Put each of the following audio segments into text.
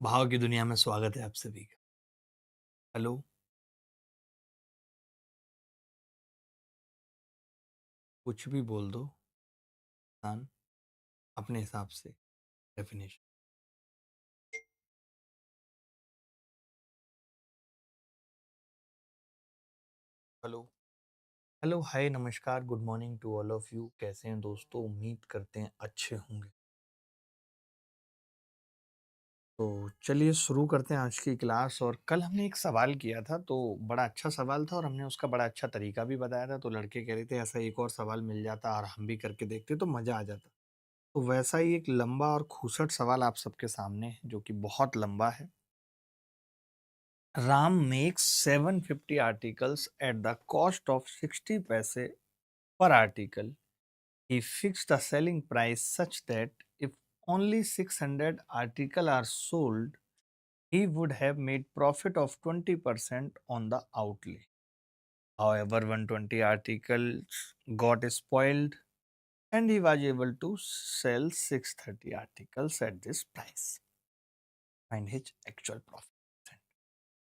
भाव की दुनिया में स्वागत है आप सभी का। हेलो। कुछ भी बोल दो इंसान अपने हिसाब से डेफिनेशन। हेलो। हेलो, हाय, नमस्कार, good morning to all of you. कैसे हैं दोस्तों? उम्मीद करते हैं अच्छे होंगे। तो चलिए शुरू करते हैं आज की क्लास। और कल हमने एक सवाल किया था, तो बड़ा अच्छा सवाल था और हमने उसका बड़ा अच्छा तरीका भी बताया था। तो लड़के कह रहे थे ऐसा एक और सवाल मिल जाता और हम भी करके देखते तो मज़ा आ जाता। तो वैसा ही एक लंबा और खूसट सवाल आप सबके सामने है, जो कि बहुत लंबा है। Ram makes 750 articles at the cost of 60 paise per article. He fixed the selling price such that if only 600 articles are sold, he would have made profit of 20% on the outlay. However, 120 articles got spoiled and he was able to sell 630 articles at this price. Find his actual profit.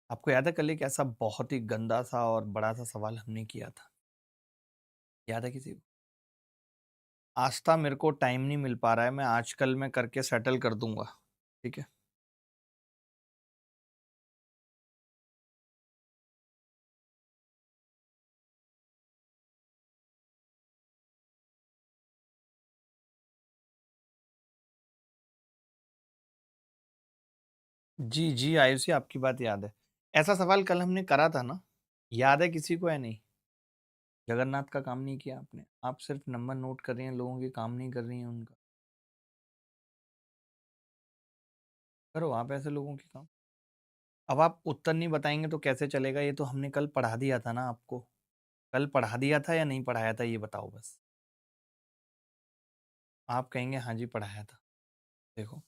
आपको याद है कल एक ऐसा बहुत ही गंदा सा और बड़ा सा सवाल हमने किया था? याद है किसी को? आज था मेरे को टाइम नहीं मिल पा रहा है, मैं आजकल में करके सेटल कर दूंगा। ठीक है। जी जी आयुषी, आपकी बात याद है। ऐसा सवाल कल हमने करा था ना? याद है किसी को या नहीं? जगन्नाथ का काम नहीं किया आपने, आप सिर्फ नंबर नोट कर रही हैं, लोगों के काम नहीं कर रही हैं उनका। करो आप ऐसे लोगों के काम। अब आप उत्तर नहीं बताएंगे तो कैसे चलेगा? ये तो हमने कल पढ़ा दिया था ना आपको। कल पढ़ा दिया था या नहीं पढ़ाया था, ये बताओ बस। आप कहेंगे हाँ जी पढ़ाया था। देखो,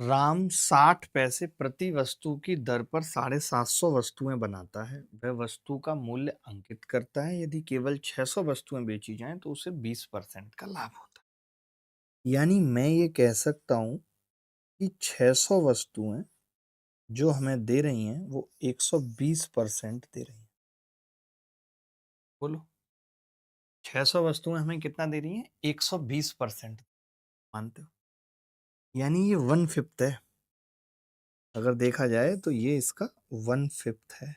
राम 60 पैसे प्रति वस्तु की दर पर 750 वस्तुएं बनाता है। वह वस्तु का मूल्य अंकित करता है। यदि केवल 600 वस्तुएं बेची जाएं तो उसे 20% का लाभ होता है। यानी मैं ये कह सकता हूं कि 600 वस्तुएं जो हमें दे रही हैं वो 120% दे रही हैं। बोलो, 600 वस्तुएं हमें कितना दे रही हैं? 120%। मानते हो? यानी ये 1/5 है। अगर देखा जाए तो ये इसका 1/5 है।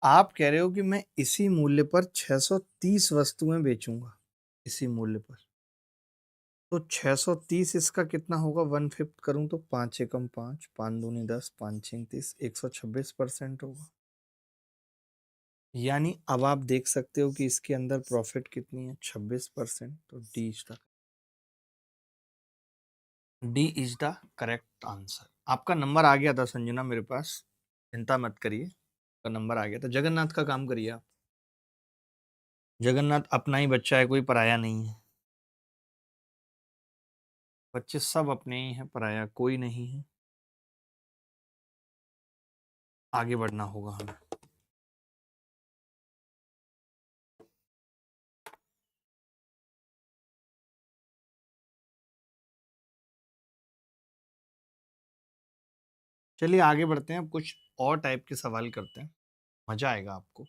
आप कह रहे हो कि मैं इसी मूल्य पर 630 वस्तुएं बेचूंगा। इसी मूल्य पर तो 630 इसका कितना होगा? 1/5 करूं तो 5 एकम 5, 5 दूनी 10, 5 6 30, 126% होगा। यानी अब आप देख सकते हो कि इसके अंदर प्रॉफिट कितनी है? 26%। तो D is the correct answer. आपका नंबर आ गया था संजना मेरे पास, चिंता मत करिए, आपका नंबर आ गया था। जगन्नाथ का काम करिए आप। जगन्नाथ अपना ही बच्चा है, कोई पराया नहीं है। बच्चे सब अपने ही हैं, पराया कोई नहीं है। आगे बढ़ना होगा हमें। चलिए आगे बढ़ते हैं, अब कुछ और टाइप के सवाल करते हैं, मजा आएगा आपको।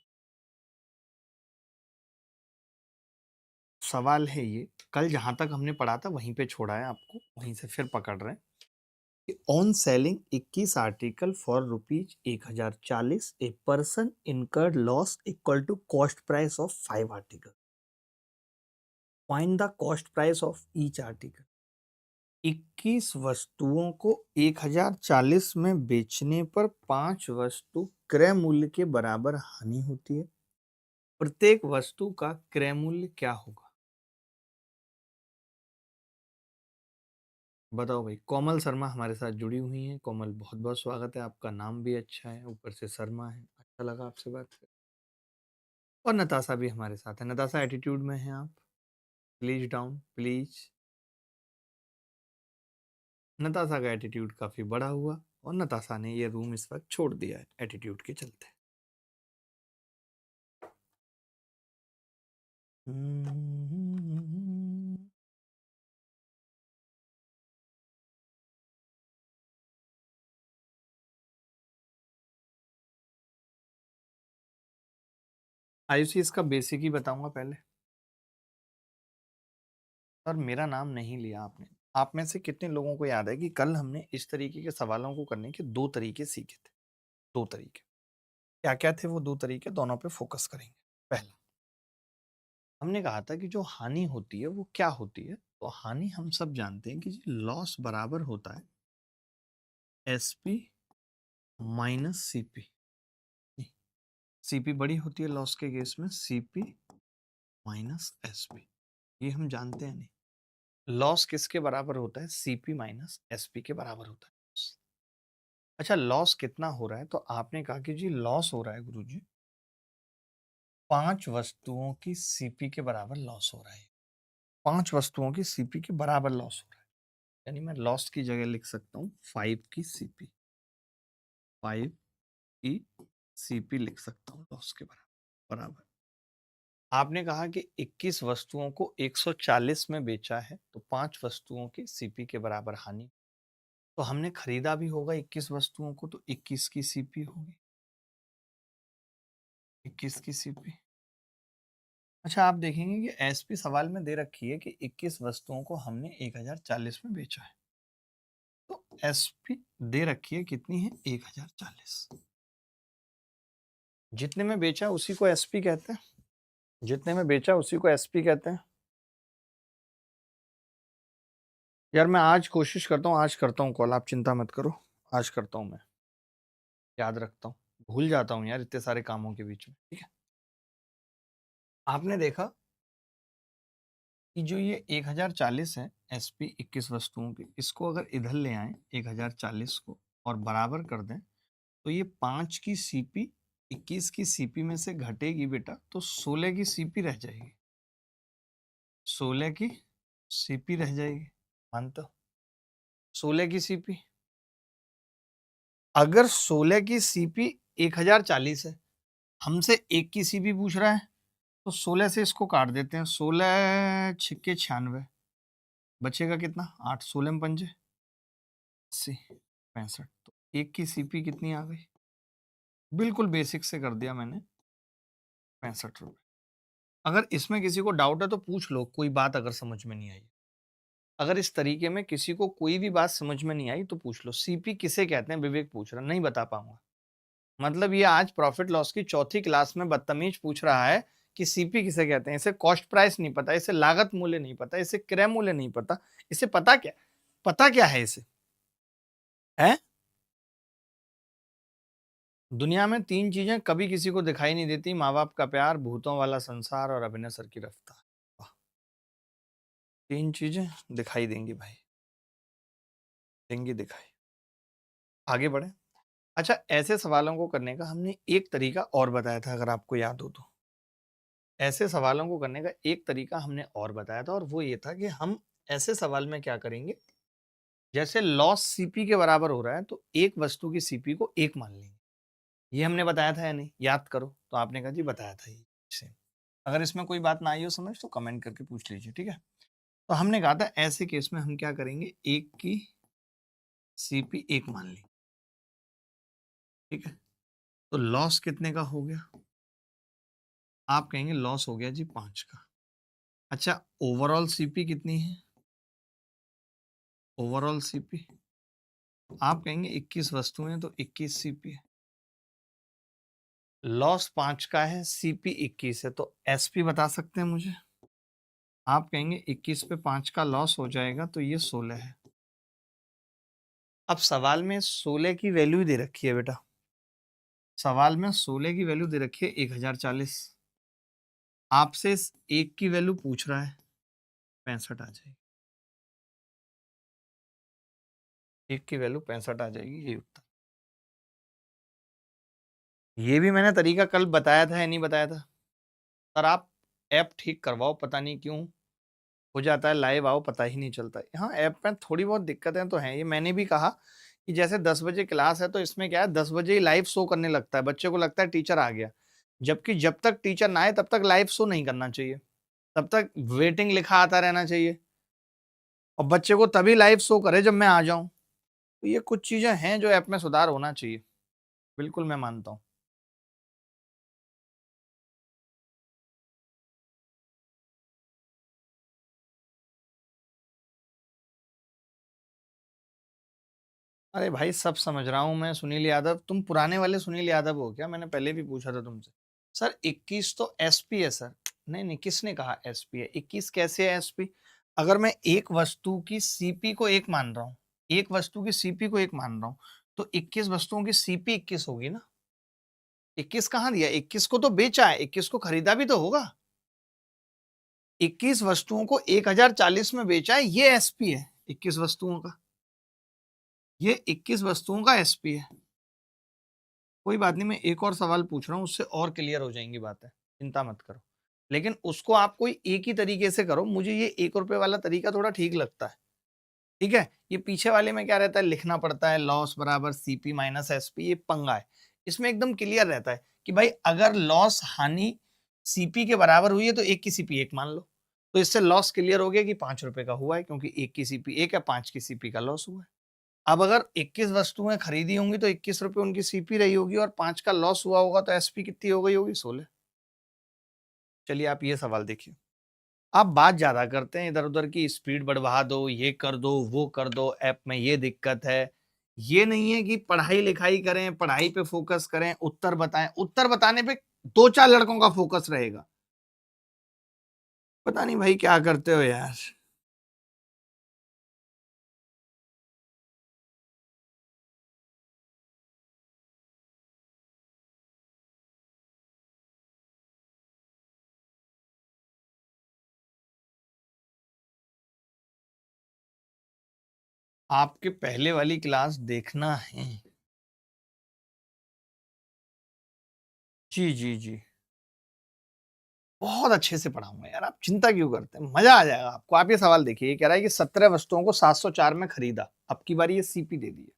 सवाल है ये, कल जहां तक हमने पढ़ा था वहीं पे छोड़ा है आपको, वहीं से फिर पकड़ रहे हैं कि on selling 21 article for ₹1040 a person incurred loss equal to cost price of 5 article. Find the cost price of each article. 21 वस्तुओं को 1040 में बेचने पर 5 वस्तु क्रय मूल्य के बराबर हानि होती है। प्रत्येक वस्तु का क्रय मूल्य क्या होगा? बताओ भाई। कोमल शर्मा हमारे साथ जुड़ी हुई हैं। कोमल, बहुत बहुत स्वागत है आपका। नाम भी अच्छा है, ऊपर से शर्मा है। अच्छा लगा आपसे बात कर। और नताशा भी हमारे साथ है। नताशा, एटीट्यूड में हैं आप? Please down please. नताशा का एटीट्यूड काफी बड़ा हुआ और नताशा ने ये रूम इस वक्त छोड़ दिया है एटीट्यूड के चलते। आयुषी इसका बेसिक ही बताऊंगा पहले। सर मेरा नाम नहीं लिया आपने। आप में से कितने लोगों को याद है कि कल हमने इस तरीके के सवालों को करने के 2 तरीके सीखे थे? 2 तरीके। क्या-क्या थे वो 2 तरीके? दोनों पे फोकस करेंगे। पहला, हमने कहा था कि जो हानि होती है वो क्या होती है? तो हानि हम सब जानते हैं कि जी लॉस बराबर होता है एसपी माइनस सीपी। सीपी बड़ी होती है लॉस के केस में, सीपी माइनस एसपी। ये हम जानते हैं नहीं। लॉस किसके बराबर होता है? सीपी माइनस एसपी के बराबर होता है। अच्छा, लॉस कितना हो रहा है? तो आपने कहा कि जी लॉस हो रहा है गुरुजी 5 वस्तुओं की सीपी के बराबर लॉस हो रहा है। 5 वस्तुओं की सीपी के बराबर लॉस हो रहा है। यानी मैं लॉस की जगह लिख सकता हूँ 5 की सीपी। 5 की सीपी लिख सकता हूँ लॉस के बराबर। बराबर। आपने कहा कि 21 वस्तुओं को 140 में बेचा है, तो 5 वस्तुओं की सीपी के बराबर हानि। तो हमने खरीदा भी होगा 21 वस्तुओं को, तो 21 की सीपी होगी। 21 की सीपी। अच्छा, आप देखेंगे कि एसपी सवाल में दे रखी है कि 21 वस्तुओं को हमने 1040 में बेचा है। तो एसपी दे रखी है कितनी है? 1040। जितने में बेचा उसी को एसपी कहते हैं। जितने में बेचा उसी को एसपी कहते हैं। यार मैं आज कोशिश करता हूँ, आज करता हूँ कॉल, आप चिंता मत करो। आज करता हूँ मैं, याद रखता हूँ। भूल जाता हूँ यार इतने सारे कामों के बीच में। ठीक है, आपने देखा कि जो ये 1040 है एसपी 21 वस्तुओं की, इसको अगर इधर ले आए 1040 को और बराबर कर दें, तो ये 5 की सीपी 21 की सीपी में से घटेगी बेटा, तो 16 की सीपी रह जाएगी। 16 की सीपी रह जाएगी। मानते हो? 16 की सीपी। अगर 16 की सीपी 1040 है, हमसे 1 की सीपी पूछ रहा है, तो 16 से इसको काट देते हैं। 16 छिक्के 96, बचेगा कितना? 8। 16 में पंजे 80, 65। तो 1 की सीपी कितनी आ गई? बिल्कुल बेसिक से कर दिया मैंने, 65 रुपए। अगर इसमें किसी को डाउट है तो पूछ लो, कोई बात अगर समझ में नहीं आई। अगर इस तरीके में किसी को कोई भी बात समझ में नहीं आई तो पूछ लो, सीपी किसे कहते हैं? विवेक पूछ रहा, नहीं बता पाऊंगा। मतलब ये आज प्रॉफिट लॉस की चौथी क्लास में बदतमीज पूछ रहा है कि सीपी किसे कहते हैं। इसे कॉस्ट प्राइस नहीं पता, इसे लागत मूल्य नहीं पता, इसे क्रय मूल्य नहीं पता। इसे पता क्या है इसे? है? दुनिया में 3 चीजें कभी किसी को दिखाई नहीं देती: माँ बाप का प्यार, भूतों वाला संसार और अभिनय सर की रफ्तार। वाह, 3 चीजें दिखाई देंगी भाई, देंगी दिखाई। आगे बढ़े। अच्छा, ऐसे सवालों को करने का हमने एक तरीका और बताया था, अगर आपको याद हो तो। ऐसे सवालों को करने का एक तरीका हमने और बताया था, और वो ये था कि हम ऐसे सवाल में क्या करेंगे, जैसे लॉस सीपी के बराबर हो रहा है तो एक वस्तु की सीपी को 1 मान लेंगे। ये हमने बताया था या नहीं? याद करो। तो आपने कहा जी बताया था ये। सेम। अगर इसमें कोई बात ना आई हो समझ तो कमेंट करके पूछ लीजिए, ठीक है? तो हमने कहा था ऐसे केस में हम क्या करेंगे, 1 की सीपी 1 मान लेंगे। ठीक है, तो लॉस कितने का हो गया? आप कहेंगे लॉस हो गया जी 5 का। अच्छा, ओवरऑल सीपी कितनी है? ओवरऑल सीपी आप कहेंगे 21 वस्तुएं तो 21 सीपी है। लॉस 5 का है, सीपी 21 है, तो एसपी बता सकते हैं मुझे? आप कहेंगे 21 पे 5 का लॉस हो जाएगा तो ये 16 है। अब सवाल में 16 की वैल्यू दे रखी है बेटा। सवाल में 16 की वैल्यू दे रखी है 1040। आपसे इस 1 की वैल्यू पूछ रहा है, 65 आ जाएगी। 1 की वैल्यू 65 आ जाएगी, ये उत्तर। ये भी मैंने तरीका कल बताया था या नहीं बताया था? सर आप ऐप ठीक करवाओ, पता नहीं क्यों हो जाता है लाइव आओ पता ही नहीं चलता है। हाँ, ऐप में थोड़ी बहुत दिक्कतें तो हैं। ये मैंने भी कहा कि जैसे 10 बजे क्लास है तो इसमें क्या है, 10 बजे ही लाइव शो करने लगता है, बच्चे को लगता है टीचर आ गया। जबकि जब तक टीचर ना आए तब तक लाइव शो नहीं करना चाहिए, तब तक वेटिंग लिखा आता रहना चाहिए, और बच्चे को तभी लाइव शो करे जब मैं आ जाऊं। तो ये कुछ चीजें हैं जो ऐप में सुधार होना चाहिए, बिल्कुल मैं मानता हूँ। अरे भाई सब समझ रहा हूं मैं सुनील यादव, तुम पुराने वाले सुनील यादव हो क्या? मैंने पहले भी पूछा था तुमसे। सर 21 तो एसपी है सर। नहीं नहीं, किसने कहा एसपी है? 21 कैसे है एसपी? अगर मैं एक वस्तु की सीपी को एक मान रहा हूँ, एक वस्तु की सीपी को एक मान रहा हूँ, तो 21 वस्तुओं की सीपी 21 होगी ना। 21 कहाँ दिया? 21 को तो बेचा है, 21 को खरीदा भी तो होगा। 21 वस्तुओं को 1040 में बेचा है, ये एसपी है 21 वस्तुओं का। ये 21 वस्तुओं का एसपी है। कोई बात नहीं, मैं एक और सवाल पूछ रहा हूँ, उससे और क्लियर हो जाएंगी बातें, चिंता मत करो। लेकिन उसको आप कोई एक ही तरीके से करो, मुझे ये 1 रुपए वाला तरीका थोड़ा ठीक लगता है। ठीक है, ये पीछे वाले में क्या रहता है, लिखना पड़ता है लॉस बराबर सीपी माइनस एसपी, ये पंगा है। इसमें एकदम क्लियर रहता है कि भाई अगर लॉस हानि सीपी के बराबर हुई है तो एक की सीपी एक मान लो। तो इससे लॉस क्लियर हो गया कि 5 रुपए का हुआ है, क्योंकि एक की सीपी एक है, 5 की सीपी का लॉस हुआ है। अब अगर 21 वस्तुएं खरीदी होंगी तो 21 रुपए उनकी सीपी रही होगी, और 5 का लॉस हुआ होगा, तो एसपी कितनी हो गई होगी? 16। चलिए आप ये सवाल देखिए। आप बात ज्यादा करते हैं, इधर उधर की स्पीड बढ़वा दो, ये कर दो, वो कर दो, ऐप में ये दिक्कत है। ये नहीं है कि पढ़ाई लिखाई करें, पढ़ाई पे फोकस करें, उत्तर बताएं। उत्तर बताने पे दो चार लड़कों का फोकस रहेगा। पता नहीं भाई क्या करते हो यार। आपके पहले वाली क्लास देखना है। जी जी जी, बहुत अच्छे से पढ़ाऊंगा यार, आप चिंता क्यों करते हैं, मजा आ जाएगा आपको। आप ये सवाल देखिए, ये कह रहा है कि 17 वस्तुओं को 704 में खरीदा। अब की बारी ये सीपी दे दी है।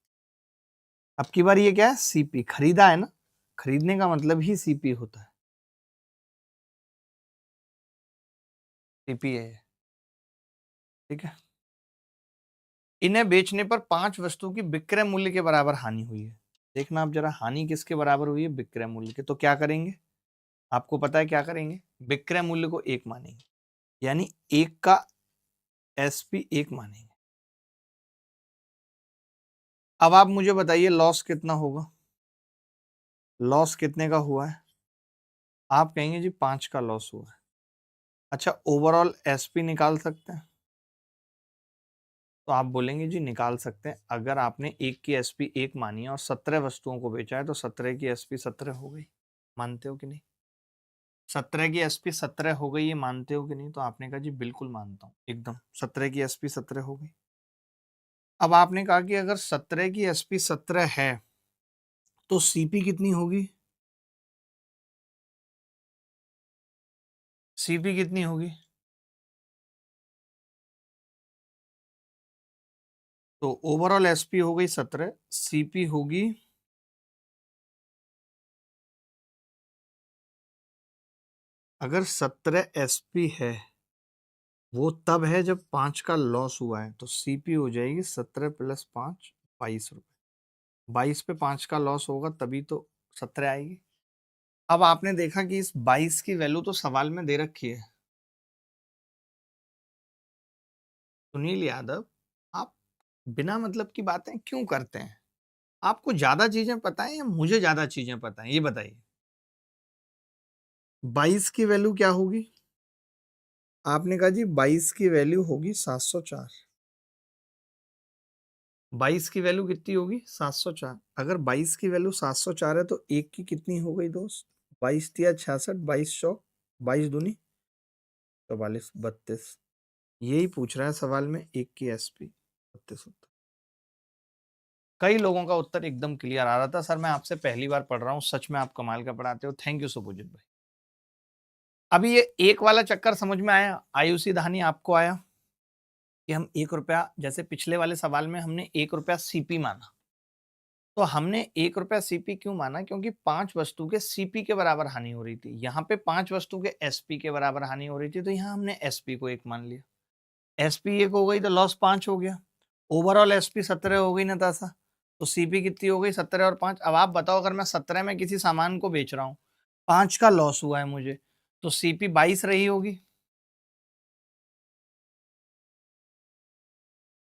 अब की बारी ये क्या है? सीपी खरीदा है ना। खरीदने का मतलब ही सीपी होता है। सीपी है। ठीक है। इन्हें बेचने पर 5 वस्तु की विक्रय मूल्य के बराबर हानि हुई है। देखना आप जरा, हानि किसके बराबर हुई है? विक्रय मूल्य के। तो क्या करेंगे? आपको पता है क्या करेंगे? विक्रय मूल्य को एक मानेंगे, यानी एक का एसपी एक मानेंगे। अब आप मुझे बताइए लॉस कितना होगा? लॉस कितने का हुआ है? आप कहेंगे जी 5 का लॉस हुआ है। अच्छा, ओवरऑल एसपी निकाल सकते हैं? तो आप बोलेंगे जी निकाल सकते हैं। अगर आपने एक की एसपी एक मानी है और 17 वस्तुओं को बेचा है, तो 17 की एसपी 17 हो गई। मानते हो कि नहीं? 17 की एसपी 17 हो गई, ये मानते हो कि नहीं? तो आपने कहा जी बिल्कुल मानता हूँ, एकदम 17 की एसपी 17 हो गई। अब आपने कहा कि अगर 17 की एसपी 17 है तो सीपी कितनी होगी? सीपी कितनी होगी? तो ओवरऑल एसपी हो गई 17, सीपी होगी, अगर 17 एसपी है वो तब है जब 5 का लॉस हुआ है, तो सीपी हो जाएगी 17 प्लस 5, 22 रुपए। 22 पे 5 का लॉस होगा तभी तो 17 आएगी। अब आपने देखा कि इस 22 की वैल्यू तो सवाल में दे रखी है। सुनील यादव, आप बिना मतलब की बातें क्यों करते हैं? आपको ज्यादा चीजें पता है या मुझे ज्यादा चीजें पता है, ये बताइए। 22 की वैल्यू क्या होगी? आपने कहा जी 22 की वैल्यू होगी 704। 22 की वैल्यू कितनी होगी? 704। अगर 22 की वैल्यू 704 है तो एक की कितनी हो गई दोस्त? 22 तिया 66, 22 चौक, 22 दूनी 44, 32। यही पूछ रहा है सवाल में, एक की एसपी 32 उत्तर। कई लोगों का उत्तर एकदम क्लियर आ रहा था। सर मैं आपसे पहली बार पढ़ रहा हूँ, सच में आप कमाल का पढ़ाते हो, थैंक यू सुपुजित भाई। अभी ये एक वाला चक्कर समझ में आया? आयुषी धानी आपको आया कि हम 1 रुपया, जैसे पिछले वाले सवाल में हमने 1 रुपया सीपी माना, तो हमने 1 रुपया सीपी क्यों माना? क्योंकि 5 वस्तु के सीपी के बराबर हानि हो रही थी। यहाँ पे 5 वस्तु के एसपी के बराबर हानि हो रही थी, तो यहाँ हमने एसपी को एक मान लिया। एसपी एक हो गई तो लॉस 5 हो गया। ओवरऑल एसपी 17 हो गई नताशा। तो सीपी कितनी हो गई? 17 और 5। अब आप बताओ, अगर मैं 17 में किसी सामान को बेच रहा हूँ, 5 का लॉस हुआ है मुझे, तो सीपी 22 रही होगी।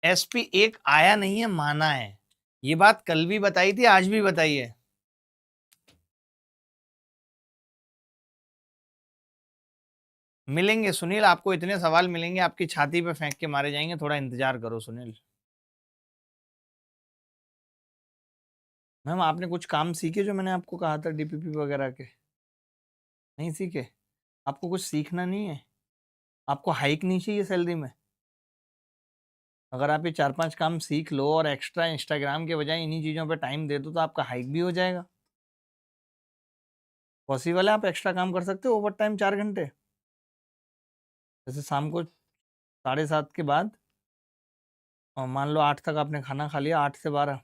एसपी एक आया नहीं है, माना है। ये बात कल भी बताई थी, आज भी बताई है। मिलेंगे सुनील, आपको इतने सवाल मिलेंगे, आपकी छाती पे फेंक के मारे जाएंगे, थोड़ा इंतजार करो सुनील। मैम आपने कुछ काम सीखे जो मैंने आपको कहा था डीपीपी वगैरह के? नहीं सीखे? आपको कुछ सीखना नहीं है? आपको हाइक नहीं चाहिए सैलरी में? अगर आप ये 4-5 काम सीख लो और एक्स्ट्रा इंस्टाग्राम के बजाय इन्हीं चीज़ों पे टाइम दे दो तो आपका हाइक भी हो जाएगा। पॉसिबल है, आप एक्स्ट्रा काम कर सकते हो ओवर टाइम 4 घंटे। जैसे शाम को 7:30 के बाद, और मान लो 8 तक आपने खाना खा लिया, 8 से 12।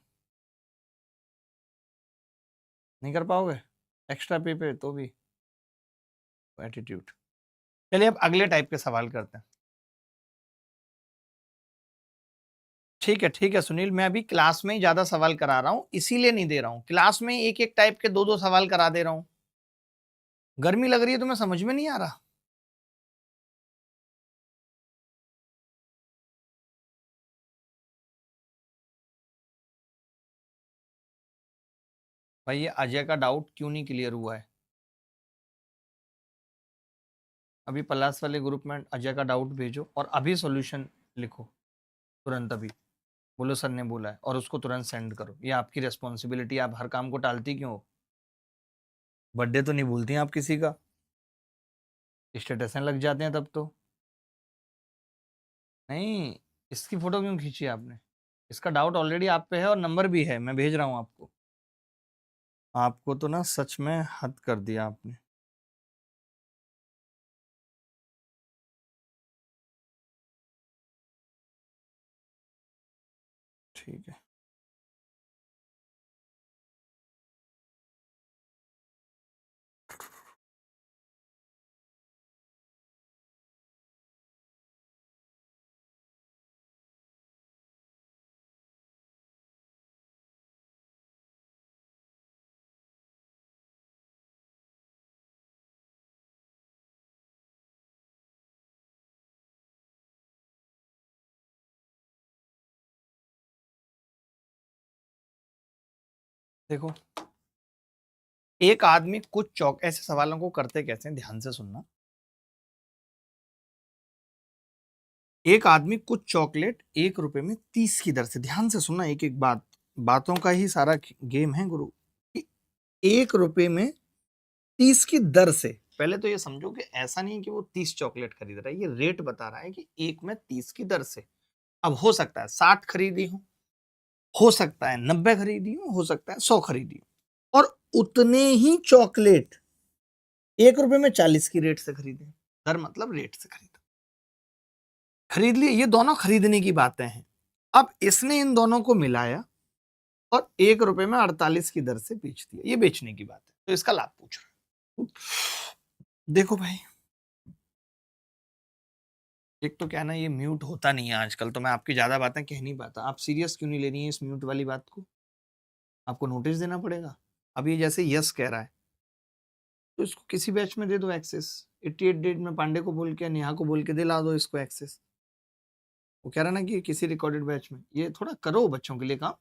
नहीं कर पाओगे एक्स्ट्रा पे तो भी? एटीट्यूड। चलिए अब अगले टाइप के सवाल करते हैं। ठीक है सुनील, मैं अभी क्लास में ही ज्यादा सवाल करा रहा हूँ, इसीलिए नहीं दे रहा हूँ, क्लास में ही एक एक टाइप के 2-2 सवाल करा दे रहा हूँ। गर्मी लग रही है तो मैं समझ में नहीं आ रहा। भाई ये अजय का डाउट क्यों नहीं क्लियर हुआ है? अभी पलास वाले ग्रुप में अजय का डाउट भेजो और अभी सॉल्यूशन लिखो, तुरंत अभी। बोलो सर ने बोला है, और उसको तुरंत सेंड करो। ये आपकी रिस्पॉन्सिबिलिटी, आप हर काम को टालती क्यों हो? बर्थडे तो नहीं भूलती हैं आप किसी का, स्टेटस लग जाते हैं तब तो। नहीं, इसकी फोटो क्यों खींची आपने? इसका डाउट ऑलरेडी आप पे है और नंबर भी है, मैं भेज रहा हूँ आपको। आपको तो ना सच में हद कर दिया आपने। ठीक है। देखो, एक आदमी कुछ चौक, ऐसे सवालों को करते कैसे हैं, ध्यान से सुनना। एक आदमी कुछ चॉकलेट 1 रुपए में 30 की दर से, ध्यान से सुनना, एक एक बात, बातों का ही सारा गेम है गुरु। 1 रुपए में 30 की दर से, पहले तो ये समझो कि ऐसा नहीं है कि वो 30 चॉकलेट खरीद रहा है, ये रेट बता रहा है कि एक में 30 की दर से। अब हो सकता है 60 खरीदी हो सकता है 90 खरीदी हो सकता है 100 खरीदी हो, और उतने ही चॉकलेट 1 रुपए में 40 की रेट से खरीदे। दर मतलब रेट से खरीदा, खरीद लिए, ये दोनों खरीदने की बातें हैं। अब इसने इन दोनों को मिलाया और 1 रुपए में 48 की दर से बेच दिया, ये बेचने की बात है, तो इसका लाभ पूछ रहा है। देखो भाई, एक तो क्या ना, ये म्यूट होता नहीं है आजकल, तो मैं आपकी ज्यादा बातें कह नहीं पाता। आप सीरियस क्यों नहीं ले रही है इस म्यूट वाली बात को? आपको नोटिस देना पड़ेगा। अब ये जैसे यस कह रहा है, तो इसको किसी बैच में दे दो एक्सेस। 88 डेट में पांडे को बोल के, नेहा को बोल के दिला दो इसको एक्सेस। वो कह रहा ना कि किसी रिकॉर्डेड बैच में, ये थोड़ा करो बच्चों के लिए काम।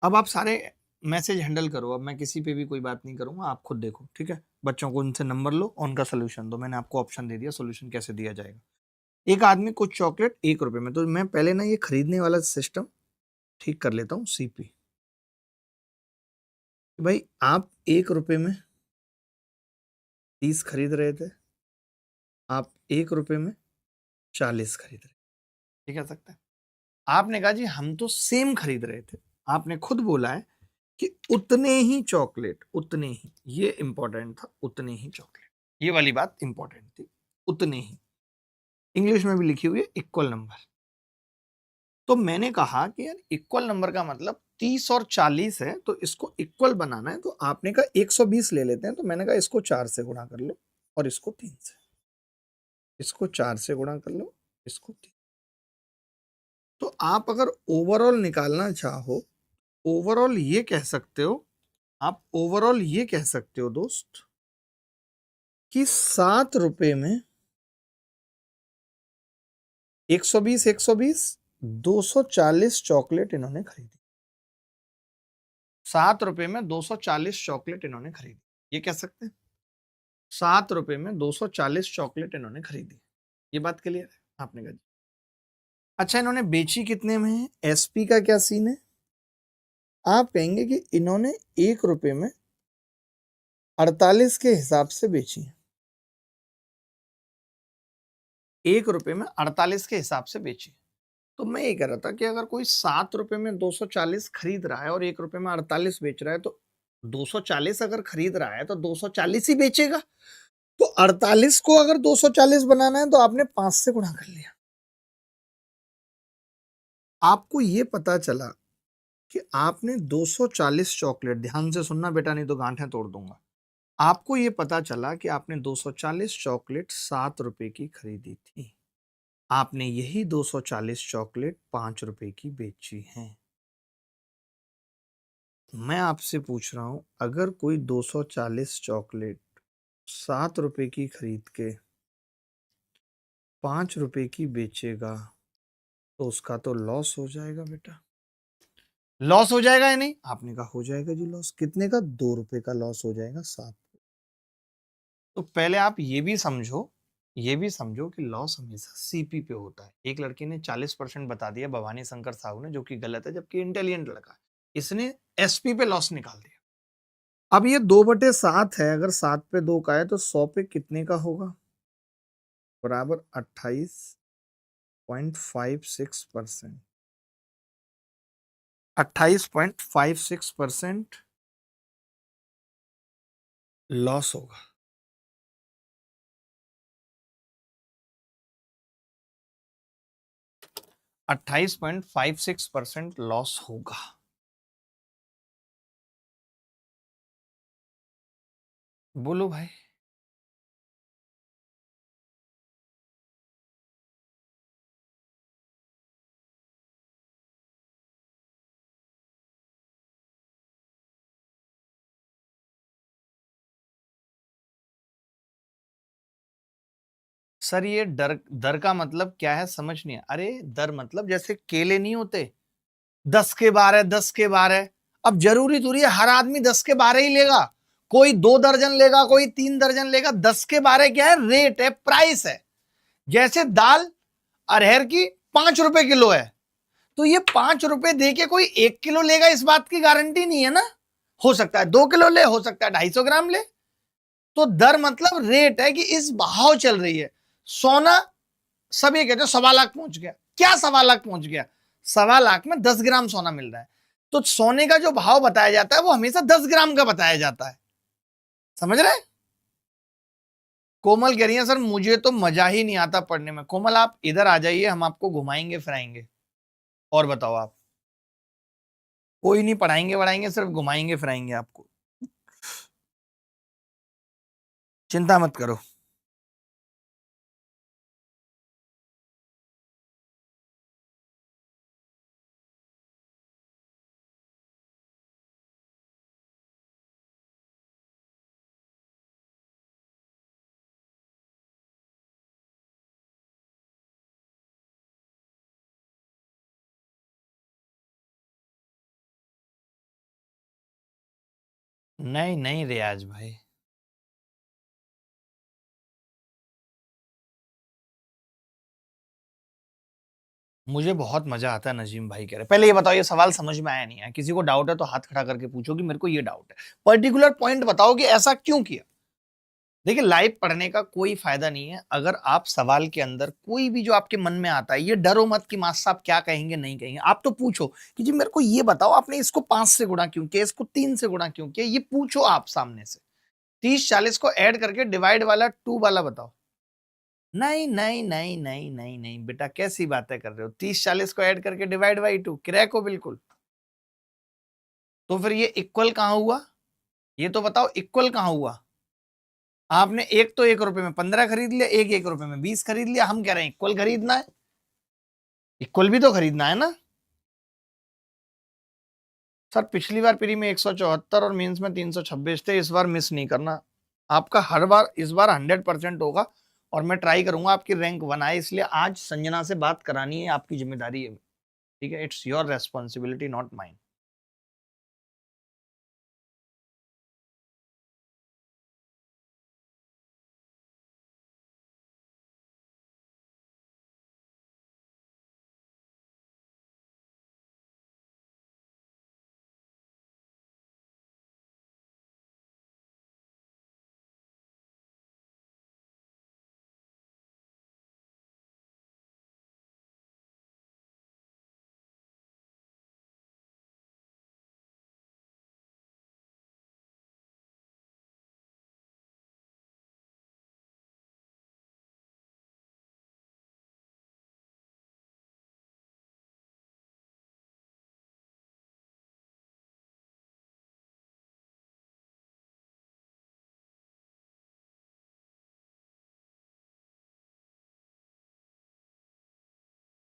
अब आप सारे मैसेज हैंडल करो, अब मैं किसी पे भी कोई बात नहीं करूंगा, आप खुद देखो, ठीक है? बच्चों को उनसे नंबर लो और उनका सोल्यूशन दो, मैंने आपको ऑप्शन दे दिया सोल्यूशन कैसे दिया जाएगा। एक आदमी कुछ चॉकलेट 1 रुपए में, तो मैं पहले ना ये खरीदने वाला सिस्टम ठीक कर लेता हूँ, सीपी। भाई आप 1 रुपए में 30 खरीद रहे थे, आप 1 रुपए में 40 खरीद रहे, ठीक है सकता है? आपने कहा जी हम तो सेम खरीद रहे थे, आपने खुद बोला है कि उतने ही चॉकलेट, उतने ही, ये इंपॉर्टेंट था, उतने ही चॉकलेट, ये वाली बात इंपॉर्टेंट थी, उतने ही। इंग्लिश में भी लिखी हुई है इक्वल नंबर। तो मैंने कहा कि यार इक्वल नंबर का मतलब 30 और 40 है, तो इसको इक्वल बनाना है, तो आपने कहा 120 ले लेते हैं, तो मैंने कहा इसको 4 से गुणा कर लो और इसको 3 से, इसको 4 से गुणा कर लो, इसको 3। तो आप अगर ओवरऑल निकालना चाहो, ओवरऑल ये कह सकते हो, आप ओवरऑल ये कह सकते हो दोस्त, कि 7 रुपए में 120 120 240 चॉकलेट इन्होंने खरीदी। 7 रुपए में 240 चॉकलेट इन्होंने खरीदी, ये कह सकते हैं 7 रुपए में 240 चॉकलेट इन्होंने खरीदी। ये बात क्लियर है? आपने कहा अच्छा इन्होंने बेची कितने में है? एसपी का क्या सीन है? आप कहेंगे कि इन्होंने 1 रुपए में 48 के हिसाब से बेची है। 1 रुपए में 48 के हिसाब से बेची। तो मैं ये कह रहा था कि अगर कोई 7 रुपए में 240 खरीद रहा है और 1 रुपए में 48 बेच रहा है, तो 240 अगर खरीद रहा है तो 240 ही बेचेगा। तो 48 को अगर 240 बनाना है तो आपने 5 से गुणा कर लिया। आपको ये पता चला कि आपने 240 चॉकलेट, ध्यान से सुनना बेटा नहीं तो गांठें तोड़ दूंगा। आपको ये पता चला कि आपने 240 चॉकलेट 7 रुपए की खरीदी थी। आपने यही 240 चॉकलेट 5 रुपए की बेची हैं। मैं आपसे पूछ रहा हूं, अगर कोई 240 चॉकलेट 7 रुपए की खरीद के 5 रुपए की बेचेगा तो उसका तो लॉस हो जाएगा बेटा। लॉस हो जाएगा या नहीं? आपने कहा हो जाएगा जी लॉस। कितने का? 2 रुपए का लॉस हो जाएगा 7। तो पहले आप ये भी समझो कि लॉस हमेशा सीपी पे होता है। एक लड़की ने 40% बता दिया, भवानी शंकर साहू ने, जो कि गलत है, जबकि इंटेलिजेंट लड़का है। इसने एसपी पे लॉस निकाल दिया। अब ये 2/7 है, अगर 7 पे 2 का है तो 100 पे कितने का होगा? बराबर 28.56%। 28.56% लॉस होगा। 28.56% लॉस होगा। बोलो भाई। सर ये डर दर का मतलब क्या है समझ नहीं है। अरे दर मतलब जैसे केले नहीं होते 10 के 12, 10 के 12। अब जरूरी थोड़ी है हर आदमी 10 के 12 ही लेगा। कोई 2 दर्जन लेगा, कोई 3 दर्जन लेगा। 10 के 12 क्या है? रेट है, प्राइस है। जैसे दाल अरहर की 5 रुपए किलो है, तो ये 5 रुपए दे के कोई 1 किलो लेगा, इस बात की गारंटी नहीं है ना। हो सकता है 2 किलो ले, हो सकता है 250 ग्राम ले। तो दर मतलब रेट है कि इस भाव चल रही है। सोना सब ये कहते हैं 1.25 लाख पहुंच गया। क्या 1.25 लाख पहुंच गया? 1.25 लाख में 10 ग्राम सोना मिल रहा है। तो सोने का जो भाव बताया जाता है वो हमेशा 10 ग्राम का बताया जाता है। समझ रहे? कोमल कह रही है सर मुझे तो मजा ही नहीं आता पढ़ने में। कोमल आप इधर आ जाइए, हम आपको घुमाएंगे फिराएंगे। और बताओ आप। कोई नहीं पढ़ाएंगे वढ़ाएंगे, सिर्फ घुमाएंगे फिराएंगे आपको। चिंता मत करो। नहीं नहीं रियाज भाई, मुझे बहुत मजा आता है। नजीम भाई कह रहे, पहले ये बताओ ये सवाल समझ में आया नहीं है? किसी को डाउट है तो हाथ खड़ा करके पूछो कि मेरे को ये डाउट है। पर्टिकुलर पॉइंट बताओ कि ऐसा क्यों किया। देखिए लाइव पढ़ने का कोई फायदा नहीं है अगर आप सवाल के अंदर कोई भी जो आपके मन में आता है, ये डरो मत कि मास्टर साहब क्या कहेंगे नहीं कहेंगे। आप तो पूछो कि जी मेरे को ये बताओ आपने इसको 5 से गुणा क्यों किया, इसको 3 से गुणा क्यों किया, ये पूछो आप सामने से। 30 40 को ऐड करके डिवाइड वाला 2 वाला बताओ। नहीं नहीं नहीं नहीं नहीं नहीं बेटा, कैसी बातें कर रहे हो? 30 40 को ऐड करके डिवाइड बाई 2 क्रैक हो बिल्कुल। तो फिर ये इक्वल कहां हुआ? ये तो बताओ इक्वल कहां हुआ? आपने एक तो 1 रुपए में 15 खरीद लिया, एक 1 रुपए में 20 खरीद लिया। हम कह रहे हैं इक्वल खरीदना है, इक्वल भी तो खरीदना है ना। सर पिछली बार प्री में 174 और मेंस में 326 थे, इस बार मिस नहीं करना। आपका हर बार इस बार 100% होगा और मैं ट्राई करूंगा आपकी रैंक 1 आए, इसलिए आज संजना से बात करानी है, आपकी जिम्मेदारी है। ठीक है, it's your responsibility not mine.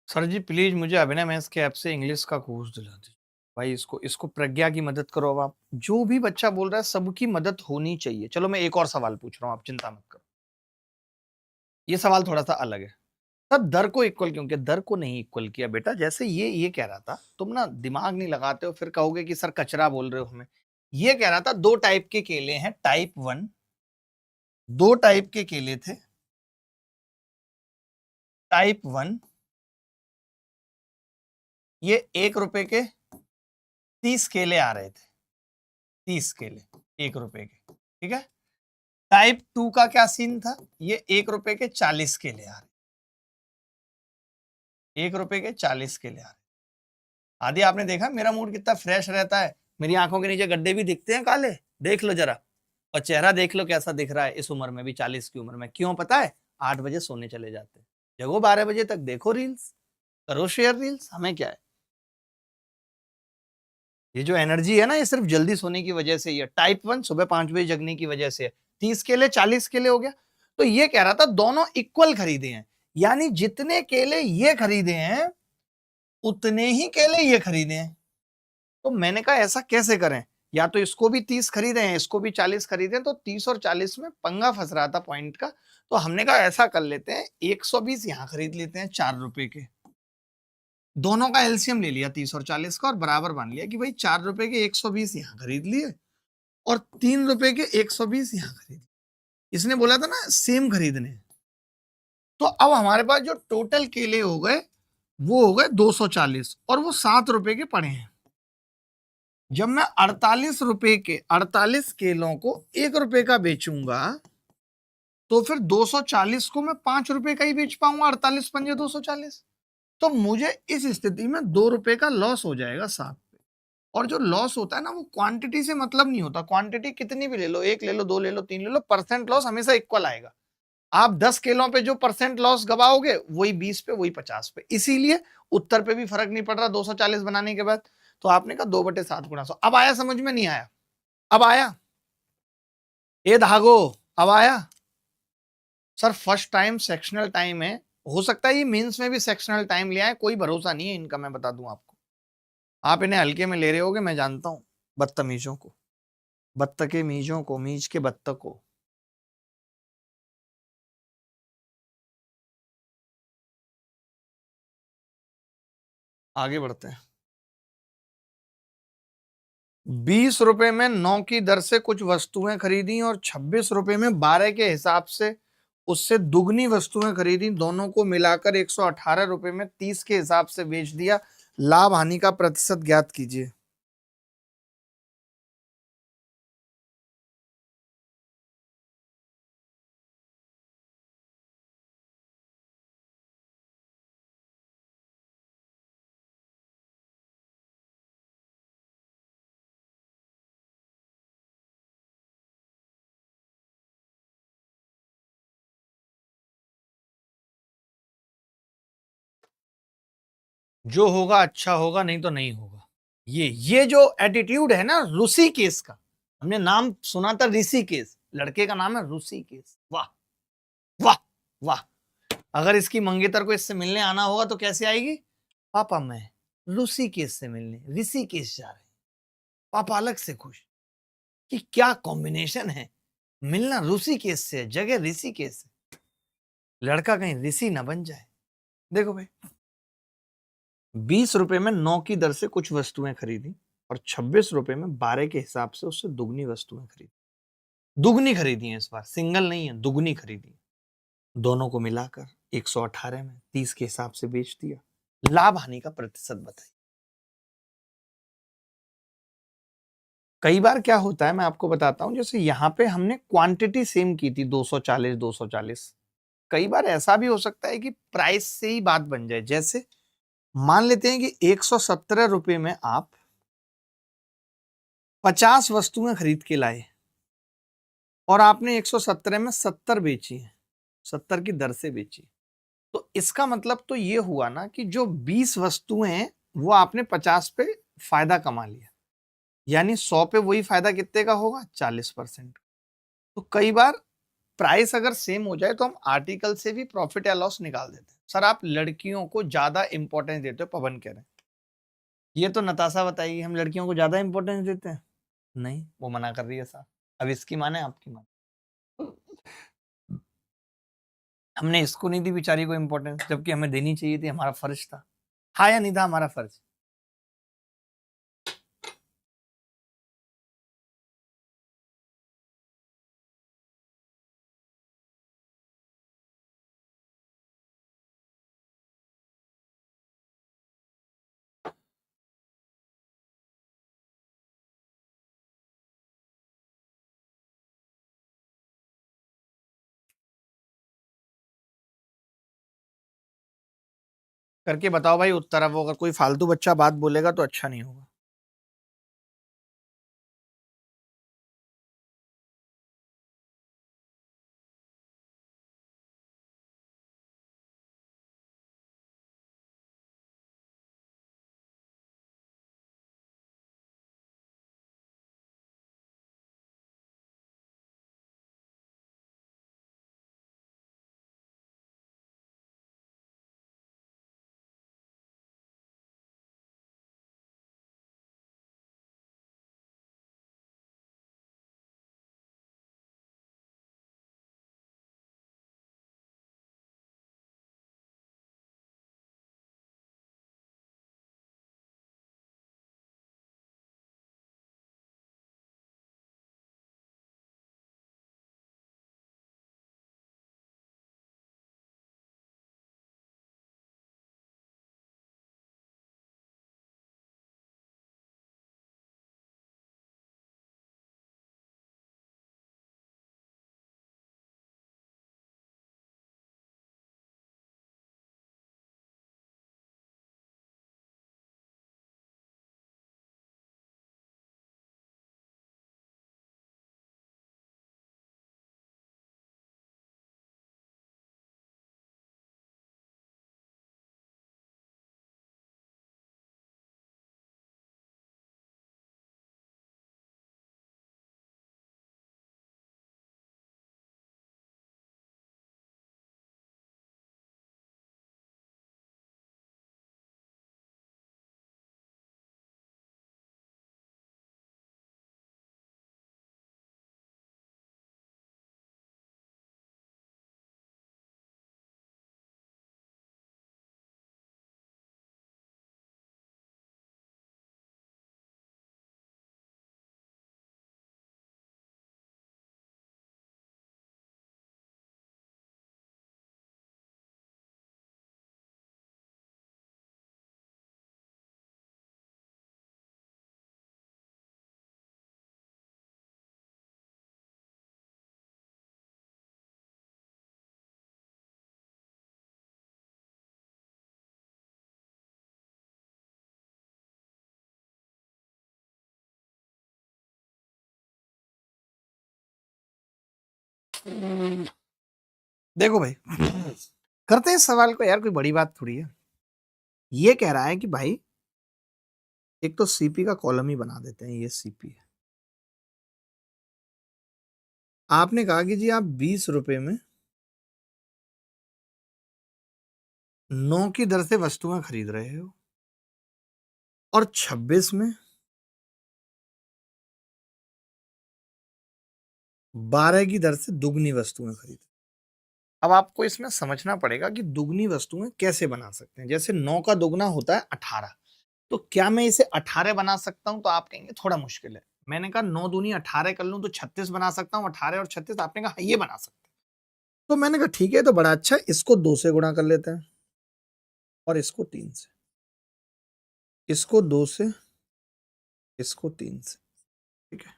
Sir ji please मुझे अभिनय मैथ्स के ऐप से इंग्लिश का कोर्स दिला दीजिए। भाई इसको इसको प्रज्ञा की मदद करो। अब आप जो भी बच्चा बोल रहा है सबकी मदद होनी चाहिए। चलो मैं एक और सवाल पूछ रहा हूँ, आप चिंता मत करो। ये सवाल थोड़ा सा अलग है। सर दर को इक्वल क्यों किया? दर को नहीं इक्वल किया बेटा। जैसे ये कह रहा था, तुम ना दिमाग नहीं लगाते हो, फिर कहोगे कि सर कचरा बोल रहे हो हमें। ये कह रहा था दो टाइप के केले हैं, टाइप 1, दो टाइप के केले थे, टाइप 1, ये 1 रुपए के 30 केले आ रहे थे, 30 केले 1 रुपए के, ठीक है। टाइप 2 का क्या सीन था? ये 1 रुपए के 40 केले आ रहे, 1 रुपए के 40 केले आ रहे। आदि आपने देखा मेरा मूड कितना फ्रेश रहता है, मेरी आंखों के नीचे गड्ढे भी दिखते हैं काले, देख लो जरा। और चेहरा देख लो कैसा दिख रहा है इस उम्र में भी, 40 की उम्र में। क्यों पता है? 8 बजे सोने चले जाते हैं, जगो 12 बजे तक, देखो रील्स, करो शेयर रील्स, हमें क्या है। ये जो एनर्जी है ना, ये सिर्फ जल्दी सोने की वजह से ही है। टाइप 1 सुबह 5 बजे जगने की वजह से है। 30 केले 40 केले हो गया। तो ये कह रहा था दोनों इक्वल खरीदे हैं, यानी जितने केले ये खरीदे हैं उतने ही केले ये खरीदे हैं। तो मैंने कहा ऐसा कैसे करें? या तो इसको भी 30 खरीदे हैं, इसको भी 40 खरीदे हैं, तो 30 और 40 में पंगा फंस रहा था पॉइंट का। तो हमने कहा ऐसा कर लेते हैं, 120 यहां खरीद लेते हैं 4 रुपए के। दोनों का एलसीएम ले लिया 30 और 40 का, और बराबर मान लिया कि भाई 4 रुपए के 120 यहां खरीद लिए और 3 रुपए के 120 यहां खरीद लिए। इसने बोला था ना सेम खरीदने। तो अब हमारे पास जो टोटल केले हो गए वो हो गए 240, और वो 7 रुपए के पड़े हैं। जब मैं 48 रुपए के 48 केलों को 1 रुपए का बेचूंगा, तो फिर 240 को मैं 5 रुपए का ही बेच पाऊंगा। 48 पंजे 240। तो मुझे इस स्थिति में 2 रुपए का लॉस हो जाएगा साथ पे। और जो लॉस होता है ना, वो क्वांटिटी से मतलब नहीं होता। क्वांटिटी कितनी भी ले लो, 1 ले लो, 2 ले लो, 3 ले लो, परसेंट लॉस हमेशा इक्वल आएगा। आप 10 केलों पे जो परसेंट लॉस गवाओगे वही 20 पे, वही 50 पे। इसीलिए उत्तर पे भी फर्क नहीं पड़ रहा 240 बनाने के बाद। तो आपने कहा 2/7 गुणा 100। अब आया समझ में? नहीं आया? अब आया ये धागो? अब आया? Sir first time sectional time है, हो सकता है ये मेंस में भी सेक्शनल टाइम लिया है, कोई भरोसा नहीं है इनका, मैं बता दूं आपको। आप इन्हें हल्के में ले रहे होगे, मैं जानता हूं। बदतमीजों को, बत्तके मीजों को, मीज के बत्तक को। आगे बढ़ते हैं। 20 रुपए में 9 की दर से कुछ वस्तुएं खरीदी और 26 रुपए में 12 के हिसाब से उससे दुगनी वस्तुएं खरीदी। दोनों को मिलाकर 118 रुपए में 30 के हिसाब से बेच दिया। लाभ हानि का प्रतिशत ज्ञात कीजिए। जो होगा अच्छा होगा, नहीं तो नहीं होगा। ये जो एटीट्यूड है ना ऋषिकेश का, हमने नाम सुना था ऋषिकेश, लड़के का नाम है ऋषिकेश। वाह वाह वाह। अगर इसकी मंगेतर को इससे मिलने आना होगा तो कैसे आएगी? पापा मैं ऋषिकेश से मिलने ऋषिकेश जा रहे हैं। पापा अलग से खुश कि क्या कॉम्बिनेशन है, मिलना ऋषिकेश से, जगह ऋषिकेश से। लड़का कहीं ऋषि ना बन जाए। देखो भाई, 20 रुपए में 9 की दर से कुछ वस्तुएं खरीदी और 26 रुपए में 12 के हिसाब से उससे दुगनी वस्तुएं खरीदी। दुगनी खरीदी है, इस बार सिंगल नहीं है, दुगनी खरीदी। दोनों को मिलाकर 118 में 30 के हिसाब से बेच दिया। लाभ हानि का प्रतिशत बताइए। कई बार क्या होता है मैं आपको बताता हूं, जैसे यहां पे हमने क्वांटिटी सेम की थी 240 240। कई बार ऐसा भी हो सकता है कि प्राइस से ही बात बन जाए। जैसे मान लेते हैं कि 117 रुपए में आप 50 वस्तुएं खरीद के लाए और आपने 117 में 70 बेची है, 70 की दर से बेची। तो इसका मतलब तो ये हुआ ना कि जो 20 वस्तुएं हैं वो आपने 50 पे फायदा कमा लिया, यानी 100 पे वही फायदा कितने का होगा, 40%। तो कई बार प्राइस अगर सेम हो जाए तो हम आर्टिकल से भी प्रॉफिट या लॉस निकाल देते हैं। सर आप लड़कियों को ज्यादा इंपॉर्टेंस देते हो, पवन कह रहे हैं। ये तो नताशा बताइए, हम लड़कियों को ज्यादा इंपॉर्टेंस देते हैं? नहीं, वो मना कर रही है सर। अब इसकी माने आपकी माने। हमने इसको नहीं दी बेचारी को इंपॉर्टेंस, जबकि हमें देनी चाहिए थी, हमारा फर्ज था। हाँ या नहीं था हमारा फर्ज? करके बताओ भाई उत्तर। अब वो अगर कोई फालतू बच्चा बात बोलेगा तो अच्छा नहीं होगा। देखो भाई, करते हैं इस सवाल को यार, कोई बड़ी बात थोड़ी है। ये कह रहा है कि भाई एक तो सीपी का कॉलम ही बना देते हैं, ये सीपी है। आपने कहा कि जी आप 20 रुपए में 9 की दर से वस्तुएं खरीद रहे हो और 26 में 12 की दर से दुगनी वस्तुएं खरीद। अब आपको इसमें समझना पड़ेगा कि दुगनी वस्तुएं कैसे बना सकते हैं। जैसे 9 का दुगना होता है 18, तो क्या मैं इसे 18 बना सकता हूं? तो आप कहेंगे थोड़ा मुश्किल है। मैंने कहा 9 दूनी 18 कर लूं तो 36 बना सकता हूं। 18 और 36 आपने कहा हाँ, ये बना सकते हैं। तो मैंने कहा ठीक है, तो बड़ा अच्छा, इसको 2 से गुणा कर लेते हैं और इसको 3 से, इसको 2 से, इसको 3 से। ठीक है,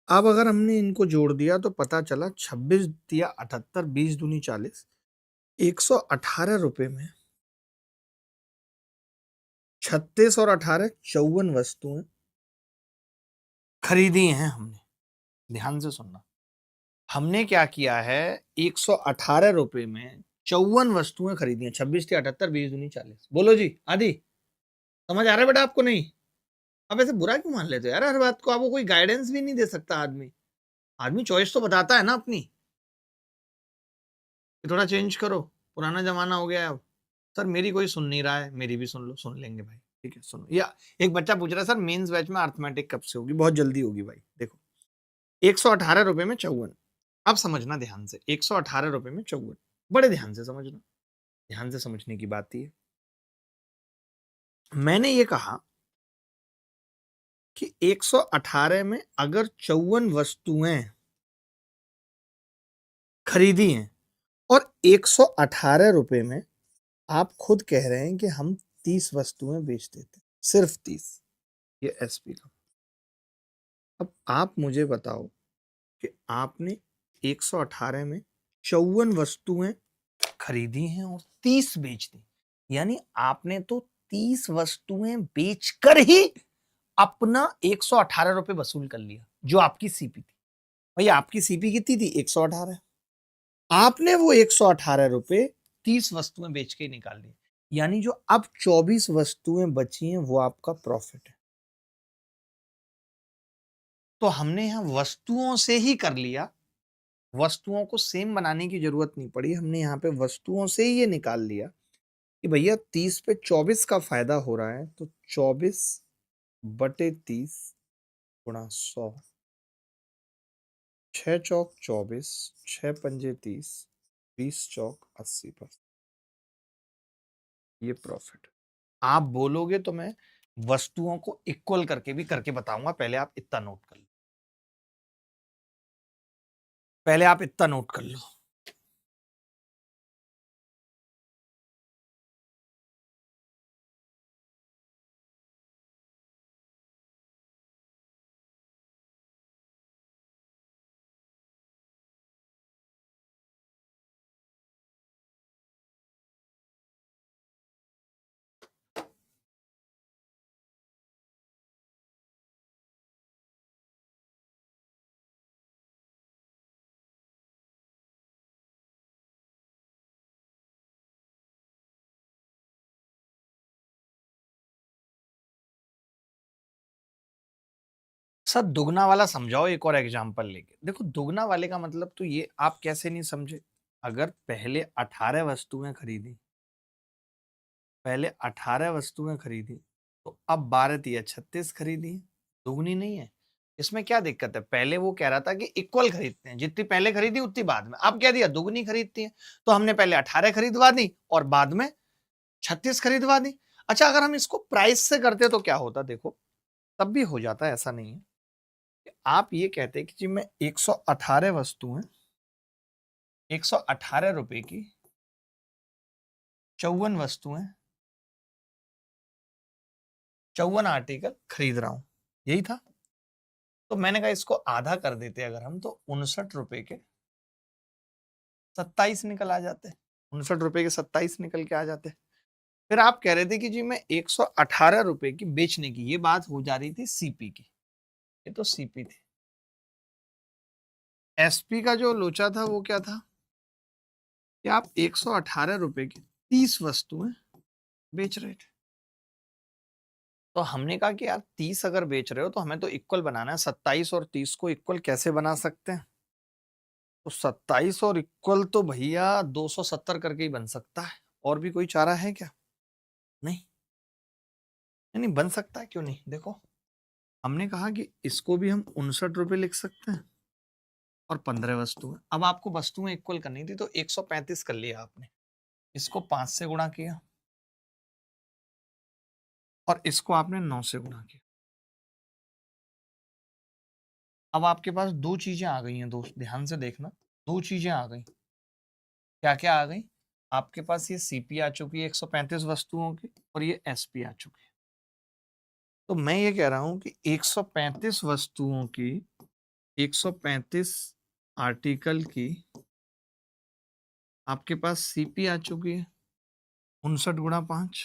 अब अगर हमने इनको जोड़ दिया तो पता चला 26 दिया 78, 20 दूनी 40, 118 रुपए में 36 और 18 54 वस्तुएं खरीदी हैं हमने। ध्यान से सुनना, हमने क्या किया है, 118 रुपए में 54 वस्तुएं खरीदी हैं। 26 थी 78, 20 दूनी 40। बोलो जी आदि, समझ आ रहा है बेटा आपको? नहीं? अब ऐसे बुरा क्यों मान लेते हो यार हर बात को? आपको कोई गाइडेंस भी नहीं दे सकता आदमी? आदमी चॉइस तो बताता है ना अपनी, कि थोड़ा चेंज करो, पुराना जमाना हो गया है अब। सर मेरी कोई सुन नहीं रहा है, मेरी भी सुन लो। सुन लेंगे भाई, ठीक है सुनो। या एक बच्चा पूछ रहा है सर मेंस बैच में अर्थमेटिक कब से होगी? बहुत जल्दी होगी भाई। देखो 118 रुपए में 54, अब समझना ध्यान से, 118 रुपए में 54, बड़े ध्यान से समझना, ध्यान से समझने की बात है। मैंने ये कहा कि 118 में अगर 54 वस्तुएं खरीदी हैं और 118 रुपए में आप खुद कह रहे हैं कि हम 30 वस्तुएं बेच देते हैं, सिर्फ 30, ये एसपी का। अब आप मुझे बताओ कि आपने 118 में 54 वस्तुएं खरीदी हैं और 30 बेच दी, यानी आपने तो 30 वस्तुएं बेचकर ही अपना 118 रुपए वसूल कर लिया, जो आपकी सीपी थी। भैया आपकी सीपी कितनी थी? 118। आपने वो 118 रुपए 30 वस्तुएं बेच के निकाल ली, यानी जो अब 24 वस्तुएं बची हैं वो आपका प्रॉफिट है। तो हमने यहां वस्तुओं से ही कर लिया, वस्तुओं को सेम बनाने की जरूरत नहीं पड़ी। हमने यहाँ पे वस्तुओं से ही ये निकाल लिया कि भैया 30 पे 24 का फायदा हो रहा है, तो 24/30 गुणा 100, 6 चौक 24, 6 पंजे 30, 20 चौक 80%, ये प्रॉफिट। आप बोलोगे तो मैं वस्तुओं को इक्वल करके भी करके बताऊंगा, पहले आप इतना नोट कर लो, पहले आप इतना नोट कर लो। सर दुगना वाला समझाओ एक और एग्जांपल लेके। देखो दुगना वाले का मतलब तो ये आप कैसे नहीं समझे? अगर पहले 18 वस्तुएं खरीदी, पहले 18 वस्तुएं खरीदी, तो अब 12 दिया 36 खरीदी, दुगनी नहीं है। इसमें क्या दिक्कत है? पहले वो कह रहा था कि इक्वल खरीदते हैं, जितनी पहले खरीदी उतनी बाद में। अब क्या दिया? दुगनी खरीदती है। तो हमने पहले 18 खरीदवा दी और बाद में 36 खरीदवा दी। अच्छा अगर हम इसको प्राइस से करते तो क्या होता? देखो तब भी हो जाता है, ऐसा नहीं है। आप ये कहते हैं कि जी मैं 118 वस्तुएं, 118 रुपए की 54 वस्तुएं, 54 आर्टिकल खरीद रहा हूं, यही था। तो मैंने कहा इसको आधा कर देते अगर हम, तो 59 रुपए के 27 निकल आ जाते, 59 रुपए के 27 निकल के आ जाते। फिर आप कह रहे थे कि जी मैं 118 रुपए की बेचने की, ये बात हो जा रही थी सीपी की, ये तो सीपी थी। एसपी का जो लोचा था वो क्या था कि आप 118 रुपए की 30 वस्तुएं बेच रहे थे। तो हमने कहा कि यार 30 अगर बेच रहे हो तो हमें तो इक्वल बनाना है। 27 और 30 को इक्वल कैसे बना सकते हैं? तो 27 और इक्वल तो भैया 270 करके ही बन सकता है। और भी कोई चारा है क्या? नहीं, नहीं बन सकता है, क्यों नहीं? देखो हमने कहा कि इसको भी हम 59 रुपए लिख सकते हैं और 15 वस्तुएं। अब आपको वस्तुएं इक्वल करनी थी तो 135 कर लिया आपने, इसको 5 से गुणा किया और इसको आपने 9 से गुणा किया। अब आपके पास दो चीजें आ गई हैं दोस्त, ध्यान से देखना, दो चीजें आ गई। क्या क्या आ गई? आपके पास ये सीपी आ चुकी है 135 वस्तुओं की और ये एसपी आ चुकी है। तो मैं ये कह रहा हूं कि 135 वस्तुओं की, 135 आर्टिकल की आपके पास सीपी आ चुकी है 59 × 5।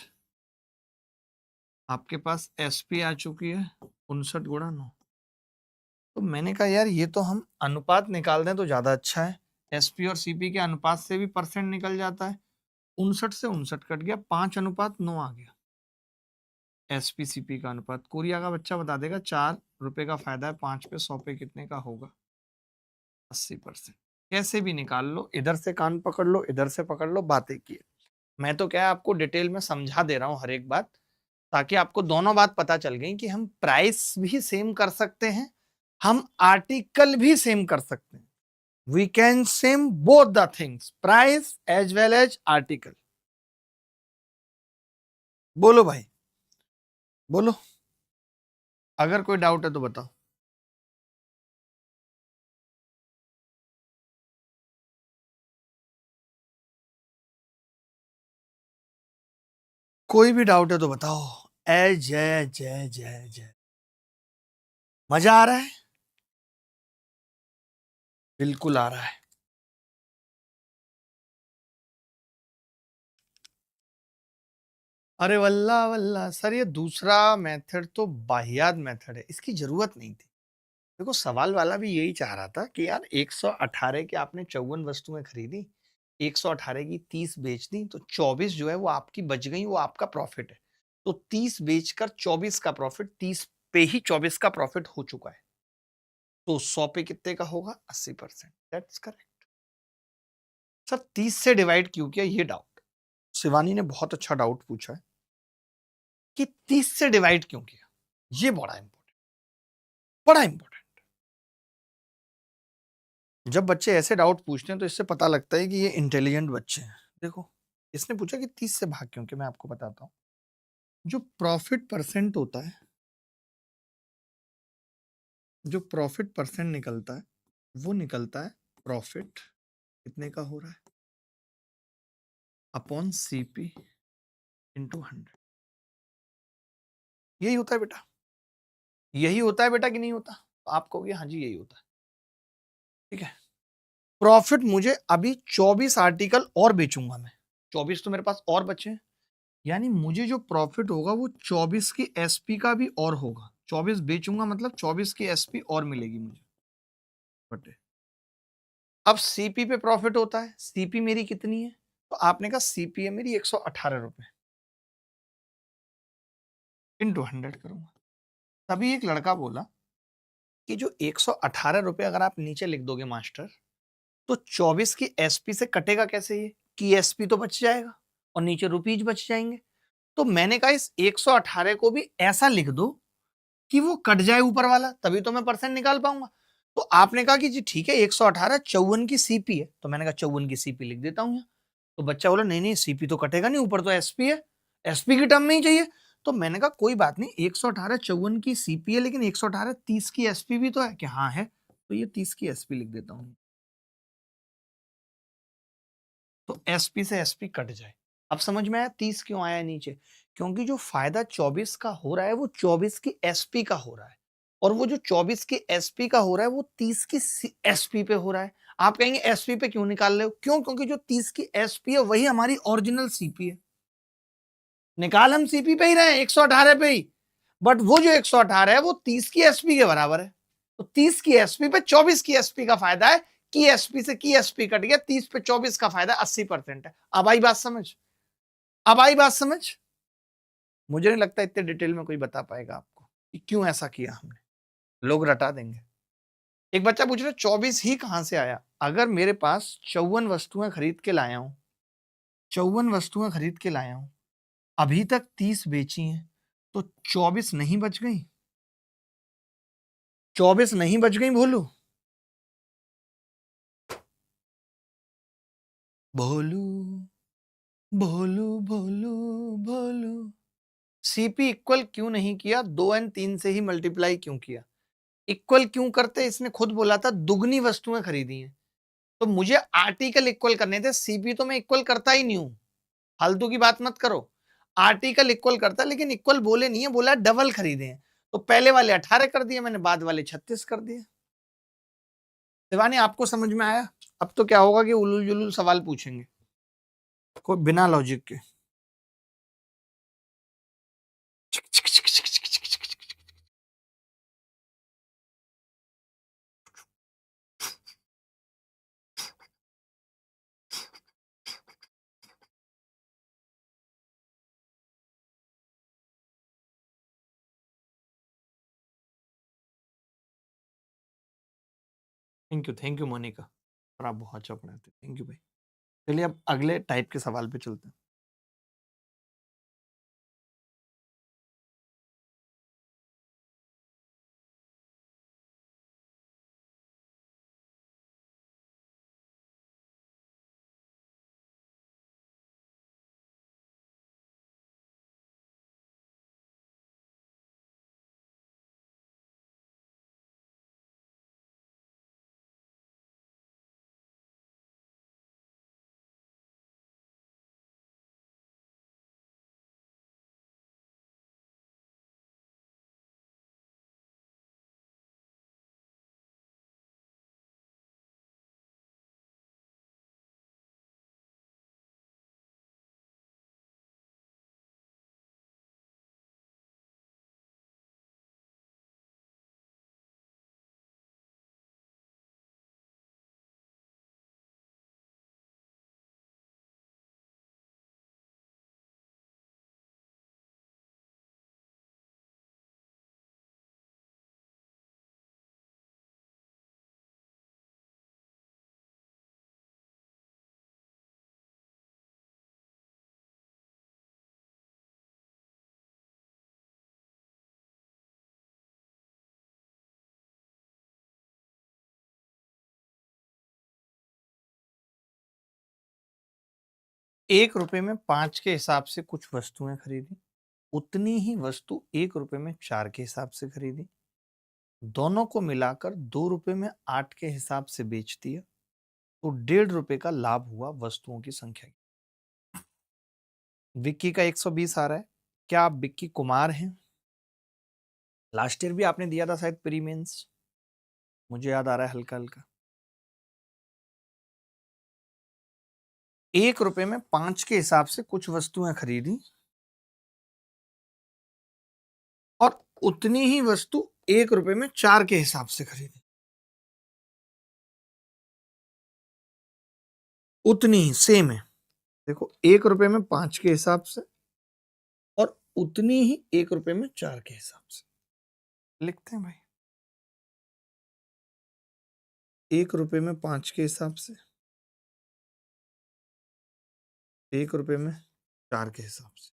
आपके पास एसपी आ चुकी है 59 × 9। तो मैंने कहा यार ये तो हम अनुपात निकाल दें तो ज्यादा अच्छा है। एसपी और सीपी के अनुपात से भी परसेंट निकल जाता है। 59 से 59 कट गया, 5:9 आ गया एसपी सीपी का अनुपात। कोरिया का बच्चा बता देगा, 4 रुपए का फायदा है, 5 पे 100 पे कितने का होगा? 80%। कैसे भी निकाल लो, इधर से कान पकड़ लो, इधर से पकड़ लो, बातें किए। मैं तो क्या है आपको डिटेल में समझा दे रहा हूं हर एक बात, ताकि आपको दोनों बात पता चल गई कि हम प्राइस भी सेम कर सकते हैं, हम आर्टिकल भी सेम कर सकते हैं। We can same both the things, price as well as article. बोलो भाई, बोलो, अगर कोई डाउट है तो बताओ। कोई भी डाउट है तो बताओ। ए जय जय जय जय। मजा आ रहा है? बिल्कुल आ रहा है। अरे वल्ला वल्ला सर, ये दूसरा मेथड तो वाहियात मेथड है, इसकी जरूरत नहीं थी। देखो सवाल वाला भी यही चाह रहा था कि यार 118 की आपने 54 वस्तुएं खरीदी, 118 की 30 बेच दी, तो 24 जो है वो आपकी बच गई, वो आपका प्रॉफिट है। तो 30 बेचकर 24 का प्रॉफिट, 30 पे ही 24 का प्रॉफिट हो चुका है। तो 100 पे कितने का होगा? 80%। That's correct. सर 30 से डिवाइड क्यों किया, ये डाउट शिवानी ने बहुत अच्छा डाउट पूछा है कि 30 से डिवाइड क्यों किया। ये बड़ा इंपॉर्टेंट, बड़ा इंपॉर्टेंट। जब बच्चे ऐसे डाउट पूछते हैं तो इससे पता लगता है कि ये इंटेलिजेंट बच्चे हैं। देखो इसने पूछा कि 30 से भाग क्यों, कि मैं आपको बताता हूं। जो प्रॉफिट परसेंट होता है, जो प्रॉफिट परसेंट निकलता है, वो निकलता है प्रॉफिट कितने का हो रहा है अपॉन सीपी इंटू 100। यही होता है बेटा, यही होता है बेटा कि नहीं होता? तो आप कहोगे हाँ जी यही होता है। ठीक है, प्रॉफिट मुझे अभी 24 आर्टिकल और बेचूंगा मैं, 24 तो मेरे पास और बचे हैं, यानी मुझे जो प्रॉफिट होगा वो 24 की एसपी का भी और होगा। 24 बेचूंगा मतलब 24 की एसपी और मिलेगी मुझे बटे। अब सीपी पे प्रॉफिट होता है, सीपी मेरी कितनी है? तो आपने कहा सीपी है मेरी 118 रुपए, इंटू 100 करूंगा। तभी एक लड़का बोला कि जो 118 रुपए अगर आप नीचे लिख दोगे मास्टर, तो 24 की एसपी से कटेगा कैसे? ये की एसपी तो बच जाएगा और नीचे रुपीज बच जाएंगे। तो मैंने कहा इस 118 को भी ऐसा लिख दो कि वो कट जाए ऊपर वाला, तभी तो मैं परसेंट निकाल पाऊंगा। तो आपने कहा कि जी ठीक है 118 54 की सीपी है, तो मैंने कहा 54 की सीपी लिख देता हूं यहाँ। तो बच्चा बोला नहीं नहीं सीपी तो कटेगा नहीं, ऊपर तो एसपी है, एसपी की टर्म में ही चाहिए। तो मैंने कहा कोई बात नहीं, 118 54 की सीपी है, लेकिन 118 30 की एसपी भी तो है। कि हाँ है, तो ये 30 की एसपी लिख देता हूँ, तो एसपी से एसपी कट जाए। अब समझ में आया 30 क्यों आया नीचे? क्योंकि जो फायदा 24 का हो रहा है वो 24 की एसपी का हो रहा है, और वो जो 24 की एसपी का हो रहा है वो 30 की एसपी पे हो रहा है। आप कहेंगे एसपी पे क्यों निकाल रहे हो? क्यों? क्योंकि जो 30 की एसपी है वही हमारी ओरिजिनल सीपी है। निकाल हम सीपी पे ही रहे हैं 118 पे ही, बट वो जो 118 है वो 30 की एसपी के बराबर है। तो 30 की एसपी पे 24 की एसपी का फायदा है, की एसपी से की एसपी कट गया, 30 पे 24 का फायदा 80% है। अब आई बात समझ? अब आई बात समझ? मुझे नहीं लगता इतने डिटेल में कोई बता पाएगा आपको कि क्यों ऐसा किया हमने, लोग रटा देंगे। एक बच्चा पूछ रहा 24 ही कहां से आया? अगर मेरे पास 54 वस्तुएं खरीद के लाया हूं, 54 वस्तुएं खरीद के लाया हूं, अभी तक 30 बेची हैं, तो 24 नहीं बच गई? 24 नहीं बच गई भोलू? भोलू भोलू भोलू भोलू। सीपी इक्वल क्यों नहीं किया, 2 और 3 से ही मल्टीप्लाई क्यों किया? इक्वल क्यों करते, इसने खुद बोला था दुगनी वस्तुएं खरीदी हैं, तो मुझे आर्टिकल इक्वल करने थे, सीपी तो मैं इक्वल करता ही नहीं हूं, फालतू की बात मत करो। आर्टिकल इक्वल करता, लेकिन इक्वल बोले नहीं है, बोला डबल खरीदे हैं, तो पहले वाले 18 कर दिए मैंने, बाद वाले 36 कर दिए। शिवानी आपको समझ में आया? अब तो क्या होगा कि उलूल जुलूल सवाल पूछेंगे, कोई बिना लॉजिक के। थैंक यू मोनिका, और आप बहुत अच्छा पढ़ाते, थैंक यू भाई। चलिए अब अगले टाइप के सवाल पे चलते हैं। ₹1 में 5 के हिसाब से कुछ वस्तुएं खरीदी, उतनी ही वस्तु ₹1 में 4 के हिसाब से खरीदी, दोनों को मिलाकर ₹2 में 8 के हिसाब से बेच दिया, तो ₹1.5 का लाभ हुआ वस्तुओं की संख्या की। विक्की का 120 आ रहा है, क्या आप विक्की कुमार हैं? लास्ट ईयर भी आपने दिया था शायद प्री मेंस, मुझे याद आ रहा है हल्का हल्का। ₹1 में 5 के हिसाब से कुछ वस्तुएं खरीदी और उतनी ही वस्तु ₹1 में 4 के हिसाब से खरीदी, उतनी ही सेम है। देखो ₹1 में 5 के हिसाब से और उतनी ही ₹1 में 4 के हिसाब से लिखते हैं भाई। ₹1 में 5 के हिसाब से, ₹1 में 4 के हिसाब से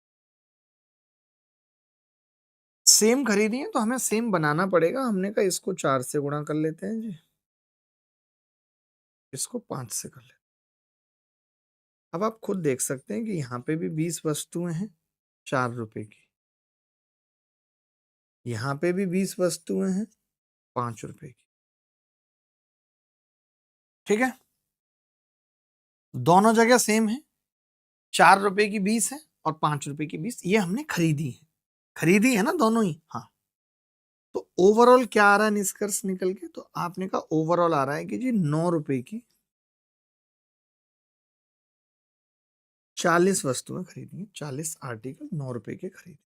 सेम खरीदी है, तो हमें सेम बनाना पड़ेगा। हमने कहा इसको 4 से गुणा कर लेते हैं जी, इसको 5 से कर लेते हैं। अब आप खुद देख सकते हैं कि यहाँ पे भी 20 वस्तुएं हैं ₹4 की, यहाँ पे भी 20 वस्तुएं हैं ₹5 की। ठीक है, दोनों जगह सेम है, ₹4 की 20 है और ₹5 की 20, ये हमने खरीदी है, खरीदी है ना दोनों ही। हाँ, तो ओवरऑल क्या आ रहा है निष्कर्ष निकल के, तो आपने कहा ओवरऑल आ रहा है कि जी ₹9 की 40 वस्तुएं खरीदी, 40 आर्टिकल ₹9 के खरीदे।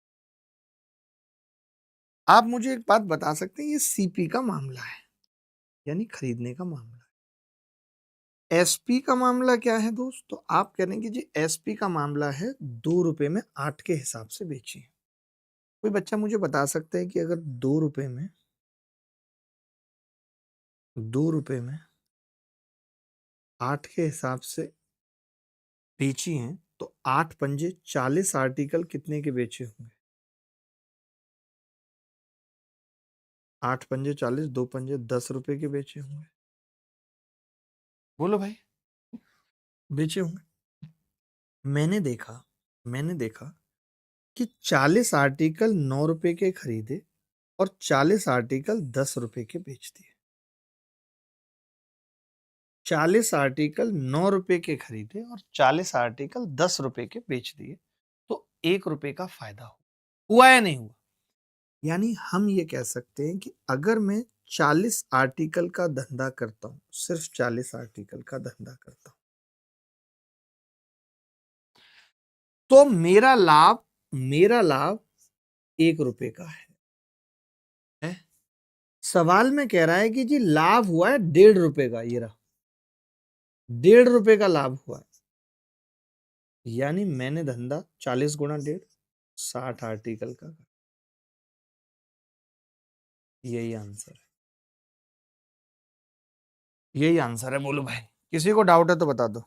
आप मुझे एक बात बता सकते हैं, ये सीपी का मामला है, यानी खरीदने का मामला है। एसपी का मामला क्या है दोस्त? तो आप कह रहे हैं कि जी एसपी का मामला है ₹2 में 8 के हिसाब से बेची। कोई बच्चा मुझे बता सकता है कि अगर ₹2 में 8 के हिसाब से बेची हैं, तो 8 पंजे 40 आर्टिकल कितने के बेचे होंगे? 8 पंजे 40, 2 पंजे ₹10 के बेचे होंगे। बोलो भाई। बेचे होंगे। मैंने देखा कि 40 आर्टिकल 9 रुपए के खरीदे और 40 आर्टिकल 10 रुपए के बेच दिए। 40 आर्टिकल 9 रुपए के खरीदे और 40 आर्टिकल 10 रुपए के बेच दिए, तो 1 रुपए का फायदा हुआ या नहीं हुआ? यानी हम ये कह सकते हैं कि अगर मैं 40 आर्टिकल का धंधा करता हूं, सिर्फ 40 आर्टिकल का धंधा करता हूं, तो मेरा लाभ 1 रुपए का है। सवाल में कह रहा है कि जी लाभ हुआ है 1.5 रुपए का, ये रहा 1.5 रुपए का लाभ हुआ है। यानी मैंने धंधा 40 गुणा 1.5, 60 आर्टिकल का। यही आंसर है, यही आंसर है। बोलो भाई, किसी को डाउट है तो बता दो।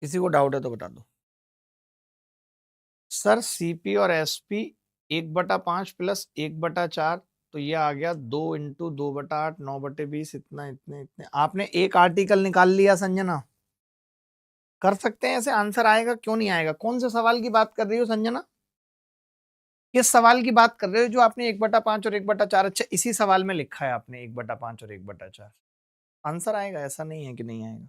किसी को डाउट है तो बता दो। सर सीपी और एसपी 1/5 प्लस 1/4, तो ये आ गया 2 × 2/8, 9/20, इतना इतने इतने। आपने एक आर्टिकल निकाल लिया संजना। कर सकते हैं ऐसे, आंसर आएगा, क्यों नहीं आएगा? कौन से सवाल की बात कर रही हो संजना? किस सवाल की बात कर रहे हो जो आपने 1/5 और 1/4? अच्छा, इसी सवाल में लिखा है आपने 1/5 और 1/4। आंसर आएगा, ऐसा नहीं है कि नहीं आएगा।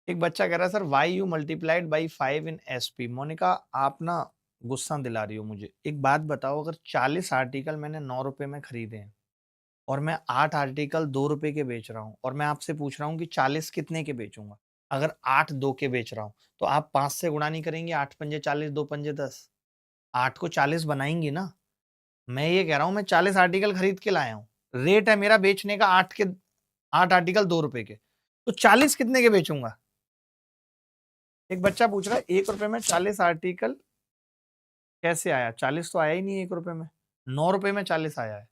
एक बच्चा कह रहा है sir why you multiplied by 5 in SP. Monica, आप ना गुस्सा दिला रही हो मुझे। एक बात बताओ, अगर 40 आर्टिकल मैंने 9 रुपए में खरीदे हैं और मैं 8 आर्टिकल 2 रुपए के बेच रहा हूं, और मैं आपसे पूछ रहा हूं कि 40 कितने के बेचूंगा? अगर 8 2 के बेच रहा हूं, तो आप 5 से गुणा नहीं करेंगे? 8 पंजे 40, 2 पंजे 10, 8 को 40 बनाएंगी ना? मैं ये कह रहा हूं मैं 40 आर्टिकल खरीद के लाया हूं, रेट है मेरा बेचने का 8 आर्टिकल 2 रुपए के, तो 40 कितने के बेचूंगा? एक बच्चा पूछ रहा है 1 रुपए में 40 आर्टिकल कैसे आया? 40 तो आया ही नहीं 1 रुपए में, 9 रुपए में 40 आया है।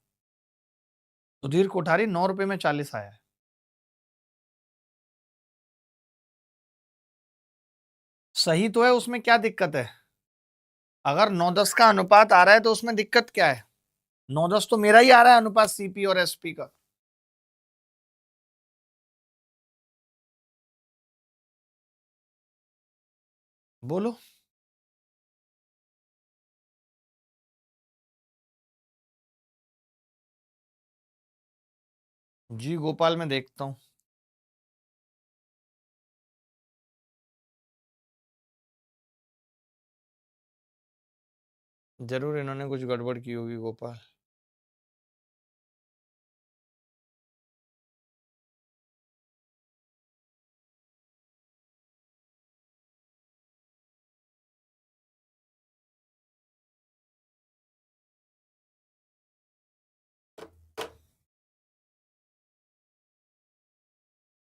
सुधीर कोठारी, 9 रुपए में 40 आया है। सही तो है, उसमें क्या दिक्कत है? अगर 9-10 का अनुपात आ रहा है तो उसमें दिक्कत क्या है? 9-10 तो मेरा ही आ रहा है अनुपात, सीपी और एसपी का। बोलो। जी गोपाल, मैं देखता हूँ। जरूर इन्होंने कुछ गड़बड़ की होगी गोपाल।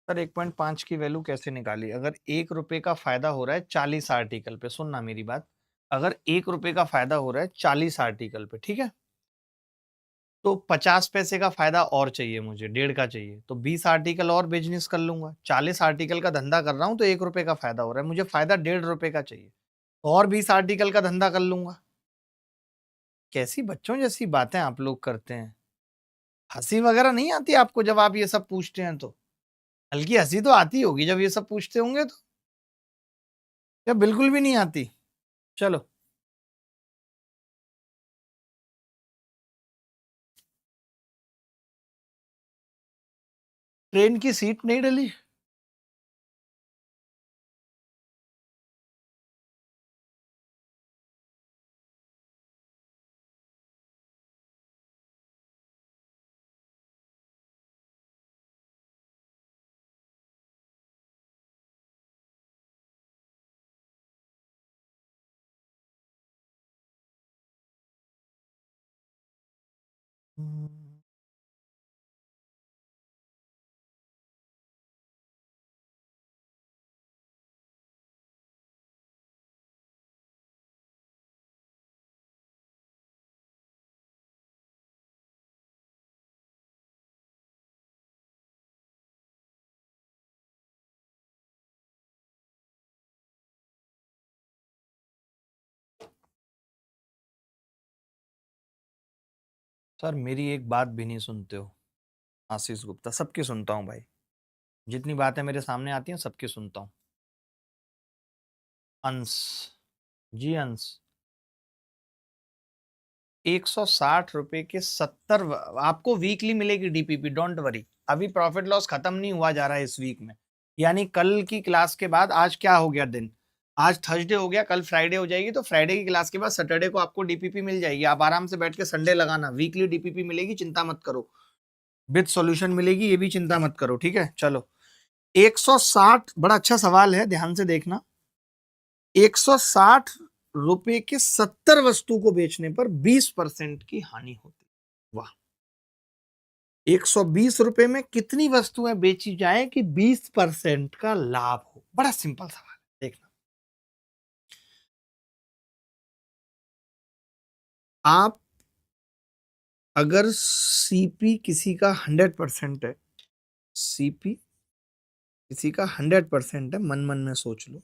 सर 1.5 की वैल्यू कैसे निकाली? अगर 1 रुपए का फायदा हो रहा है 40 आर्टिकल पे, सुनना मेरी बात, अगर 1 रुपए का फायदा हो रहा है 40 आर्टिकल पे, ठीक है, तो 50 पैसे का फायदा और चाहिए मुझे, 1.5 का चाहिए, तो 20 आर्टिकल और बिजनेस कर लूंगा। 40 आर्टिकल का धंधा कर रहा हूं तो 1 रुपए का फायदा हो रहा है, मुझे फायदा 1.5 रुपए का चाहिए, तो और 20 आर्टिकल का धंधा कर लूंगा। कैसी बच्चों जैसी बातें आप लोग करते हैं? हंसी वगैरह नहीं आती आपको जब आप ये सब पूछते हैं? तो हल्की हंसी तो आती होगी जब ये सब पूछते होंगे तो, या बिल्कुल भी नहीं आती? चलो। ट्रेन की सीट नहीं डली? सर मेरी एक बात भी नहीं सुनते हो। आशीष गुप्ता, सबकी सुनता हूँ भाई। जितनी बातें मेरे सामने आती हैं सबकी सुनता हूँ। अंश। जी अंश। 160 रुपए के 70 आपको वीकली मिलेगी डीपीपी, डोंट वरी। अभी प्रॉफिट लॉस खत्म नहीं हुआ जा रहा है इस वीक में। यानी कल की क्लास के बाद, आज क्या हो गया दिन, आज थर्सडे हो गया, कल फ्राइडे हो जाएगी, तो फ्राइडे की क्लास के बाद सैटरडे को आपको डीपीपी मिल जाएगी। आप आराम से बैठ के संडे लगाना, वीकली डीपीपी मिलेगी, चिंता मत करो। विद सॉल्यूशन मिलेगी, ये भी चिंता मत करो, ठीक है। चलो, 160, बड़ा अच्छा सवाल है, ध्यान से देखना। 160 रुपए के 70 वस्तु को बेचने पर 20% की हानि होती है। वाह। 120 रुपए में कितनी वस्तुएं बेची जाए कि 20% का लाभ हो? बड़ा सिंपल सवाल है, देखना। आप अगर सीपी किसी का 100% है, सीपी किसी का 100% है, मन मन में सोच लो,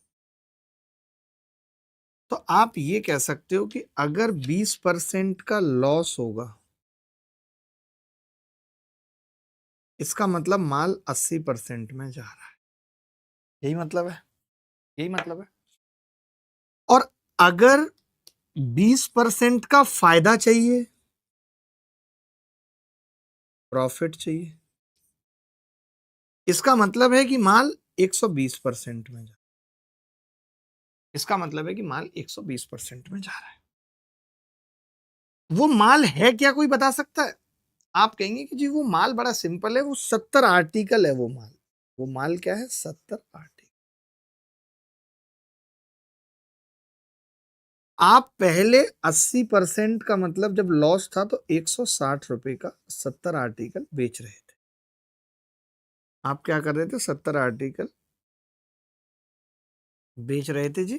तो आप ये कह सकते हो कि अगर 20% का लॉस होगा, इसका मतलब माल 80% में जा रहा है। यही मतलब है, यही मतलब है। और अगर 20% का फायदा चाहिए, प्रॉफिट चाहिए, इसका मतलब है कि माल 120% में जा, इसका मतलब है कि माल 120% में जा रहा है। वो माल है क्या, कोई बता सकता है? आप कहेंगे कि जी वो माल बड़ा सिंपल है, वो 70 आर्टिकल है। वो माल क्या है? 70 आर्टिकल। आप पहले 80% का मतलब जब लॉस था तो 160 रुपए का 70 आर्टिकल बेच रहे थे। आप क्या कर रहे थे? 70 आर्टिकल बेच रहे थे जी,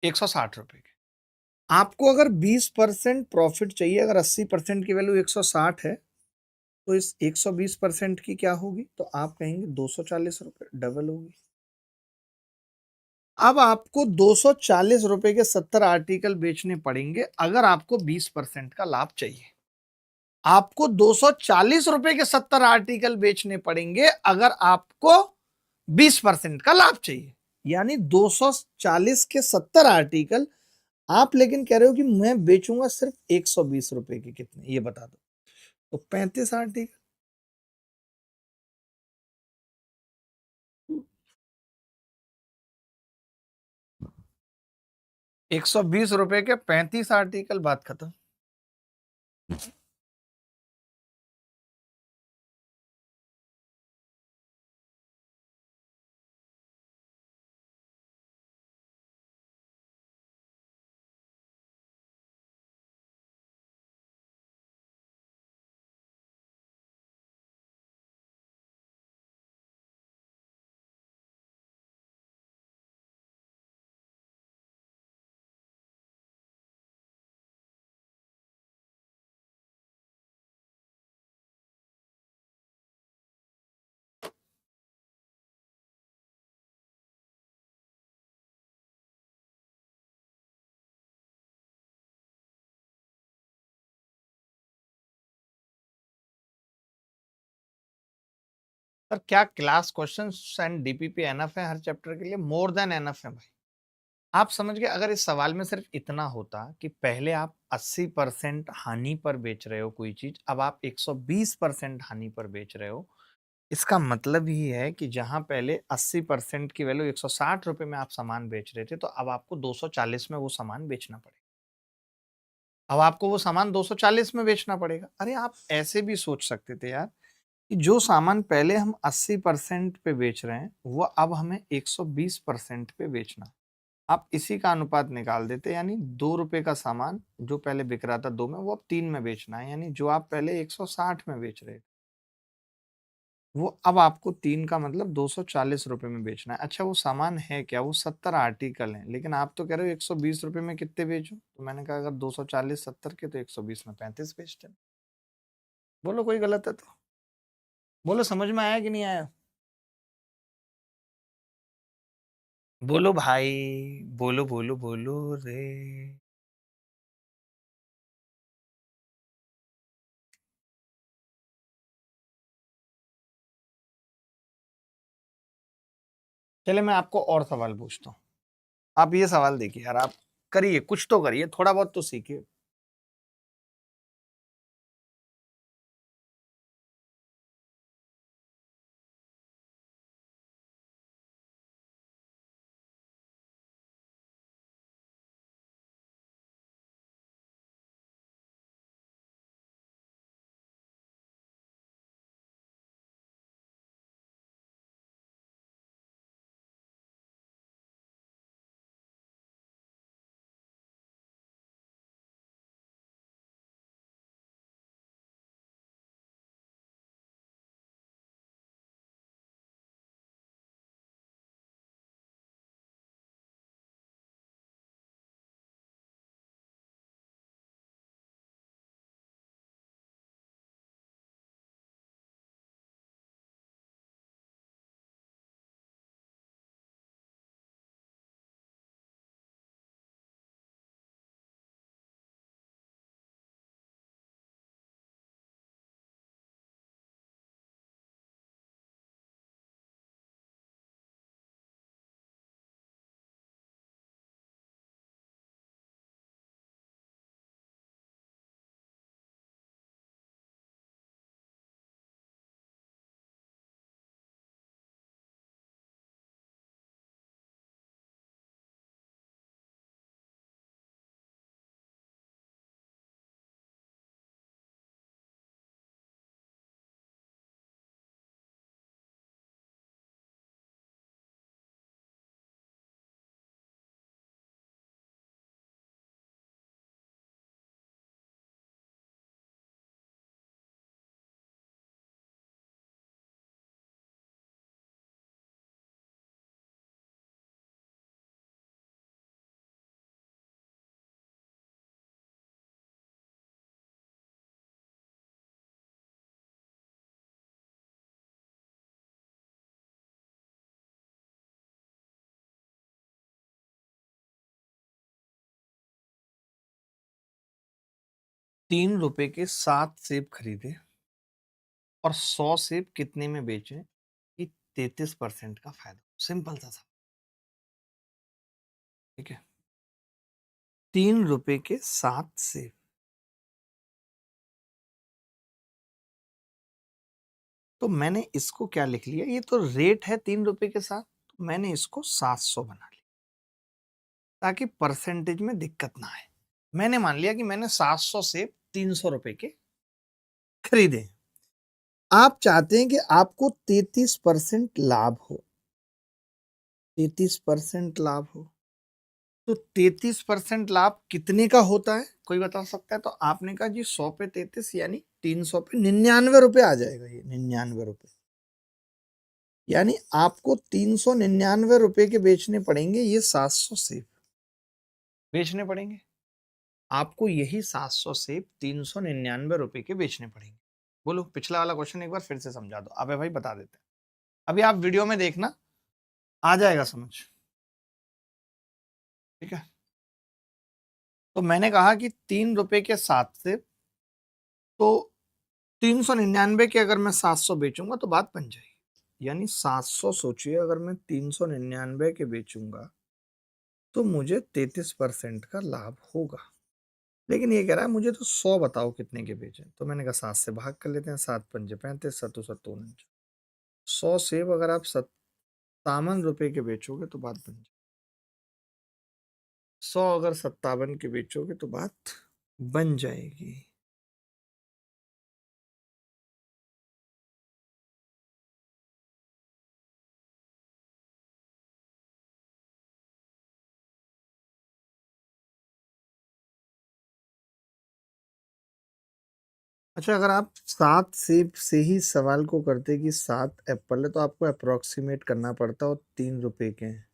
160 रुपए के। आपको अगर 20% प्रॉफिट चाहिए, अगर 80% की वैल्यू 160 है, तो इस 120% की क्या होगी? तो आप कहेंगे 240 रुपए, डबल होगी। अब आपको 240 रुपए के 70 आर्टिकल बेचने पड़ेंगे अगर आपको 20% का लाभ चाहिए। आपको 240 रुपए के 70 आर्टिकल बेचने पड़ेंगे अगर आपको 20% का लाभ चाहिए। यानी 240 के 70 आर्टिकल आप, लेकिन कह रहे हो कि मैं बेचूंगा सिर्फ 120 रुपए के। कितने, ये बता दो। तो 35 आर्टिकल। 120 रुपए के 35 आर्टिकल, बात खत्म। पर क्या class questions and DPP enough है हर चैप्टर के लिए? मोर देन एनफ है भाई। आप समझ गए? अगर इस सवाल में सिर्फ इतना होता कि पहले आप 80% हानि पर बेच रहे हो कोई चीज, अब आप 120% हानि पर बेच रहे हो, इसका मतलब ही है कि जहां पहले 80% की वैल्यू 160 रुपए में आप सामान बेच रहे थे, तो अब आपको 240 में वो सामान बेचना पड़ेगा। अब आपको वो सामान 240 में बेचना पड़ेगा। अरे आप ऐसे भी सोच सकते थे यार, कि जो सामान पहले हम 80% पे बेच रहे हैं, वो अब हमें 120% पे बेचना है। आप इसी का अनुपात निकाल देते, यानी 2 रुपए का सामान जो पहले बिक रहा था 2 में, वो अब 3 में बेचना है। यानी जो आप पहले 160 में बेच रहे थे, वो अब आपको 3 का मतलब 240 रुपए में बेचना है। अच्छा, वो सामान है क्या? वो 70 आर्टिकल हैं, लेकिन आप तो कह रहे हो 120 रुपए में कितने बेचो? तो मैंने कहा अगर 240 70 के, तो 120 में 35 बेचते हैं। बोलो कोई गलत है तो? बोलो समझ में आया कि नहीं आया? बोलो भाई, बोलो बोलो बोलो रे। चले मैं आपको और सवाल पूछता हूँ। आप ये सवाल देखिए यार, आप करिए, कुछ तो करिए, थोड़ा बहुत तो सीखिए। ₹3 के 7 सेब खरीदे और 100 सेब कितने में बेचे कि 33% का फायदा? सिंपल सा सवाल। ठीक है, ₹3 के 7 सेब। तो मैंने इसको क्या लिख लिया, ये तो रेट है ₹3 के साथ, तो मैंने इसको 700 बना लिया ताकि परसेंटेज में दिक्कत ना आए। मैंने मान लिया कि मैंने 700 सेब ₹300 के खरीदे। आप चाहते हैं कि आपको 33% लाभ हो, 33% लाभ हो। तो 33% लाभ कितने का होता है, कोई बता सकता है? तो आपने कहा जी 100 पे 33 यानी 300 पे 99 रुपए आ जाएगा, ये 99 रुपए। यानी आपको 399 रुपए के बेचने पड़ेंगे, ये 700 सेब बेचने पड़ेंगे आपको, यही 700 सेब 399 रुपए के बेचने पड़ेंगे। बोलो, पिछला वाला क्वेश्चन एक बार फिर से समझा दो। अबे भाई बता देते हैं, अभी आप वीडियो में देखना, आ जाएगा समझ। ठीक है, तो मैंने कहा कि ₹3 के 7 सेब, तो 399 के अगर मैं 700 बेचूंगा तो बात बन जाएगी। यानी 700, सोचिए अगर मैं 399 के बेचूंगा तो मुझे 33% का लाभ होगा। लेकिन ये कह रहा है मुझे तो 100 बताओ कितने के बेचे, तो मैंने कहा 7 से भाग कर लेते हैं, 7 पंजे 35, सत्तू सत्तू 49। 100 सेब अगर आप 57 रुपए के बेचोगे तो बात बन जाए, 100 अगर 57 के बेचोगे तो बात बन जाएगी। अच्छा, अगर आप 7 सेब से ही सवाल को करते कि 7 एप्पल है तो आपको अप्रोक्सीमेट करना पड़ता और ₹3 के हैं।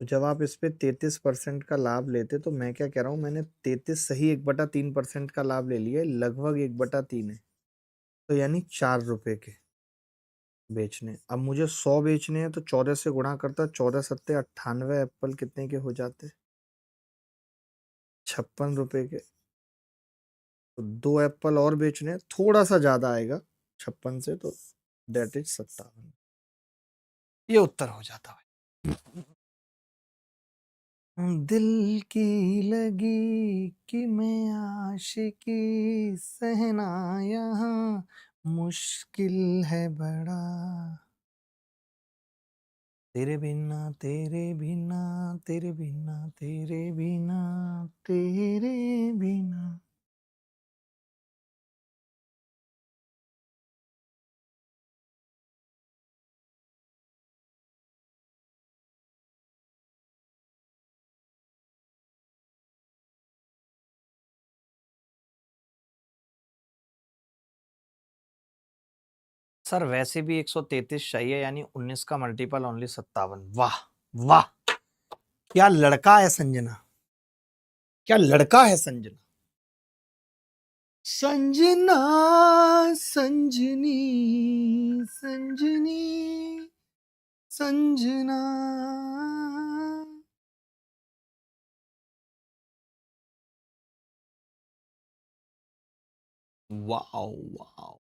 तो जब आप इस पे 33% का लाभ लेते, तो मैं क्या कह रहा हूँ, मैंने 33 सही 1/3% का लाभ ले लिया, लगभग 1/3 है। तो यानी ₹4 के बेचने। अब मुझे 100 बेचने हैं तो 14 से गुणा करता, 14 सत्ते 98, एप्पल कितने के हो जाते? 56 रुपए के। तो 2 एप्पल और बेचने हैं, थोड़ा सा ज्यादा आएगा 56 से, तो दैट इज 57। ये उत्तर हो जाता है। दिल की लगी कि मैं आशिकी सहना यहाँ मुश्किल है बड़ा, तेरे बिना तेरे बिना तेरे बिना तेरे बिना तेरे बिना। सर वैसे भी 133 चाहिए, यानी 19 का मल्टीपल ओनली 57। वाह वाह, क्या लड़का है संजना, क्या लड़का है संजना। संजना संजनी संजनी संजना। Wow wow.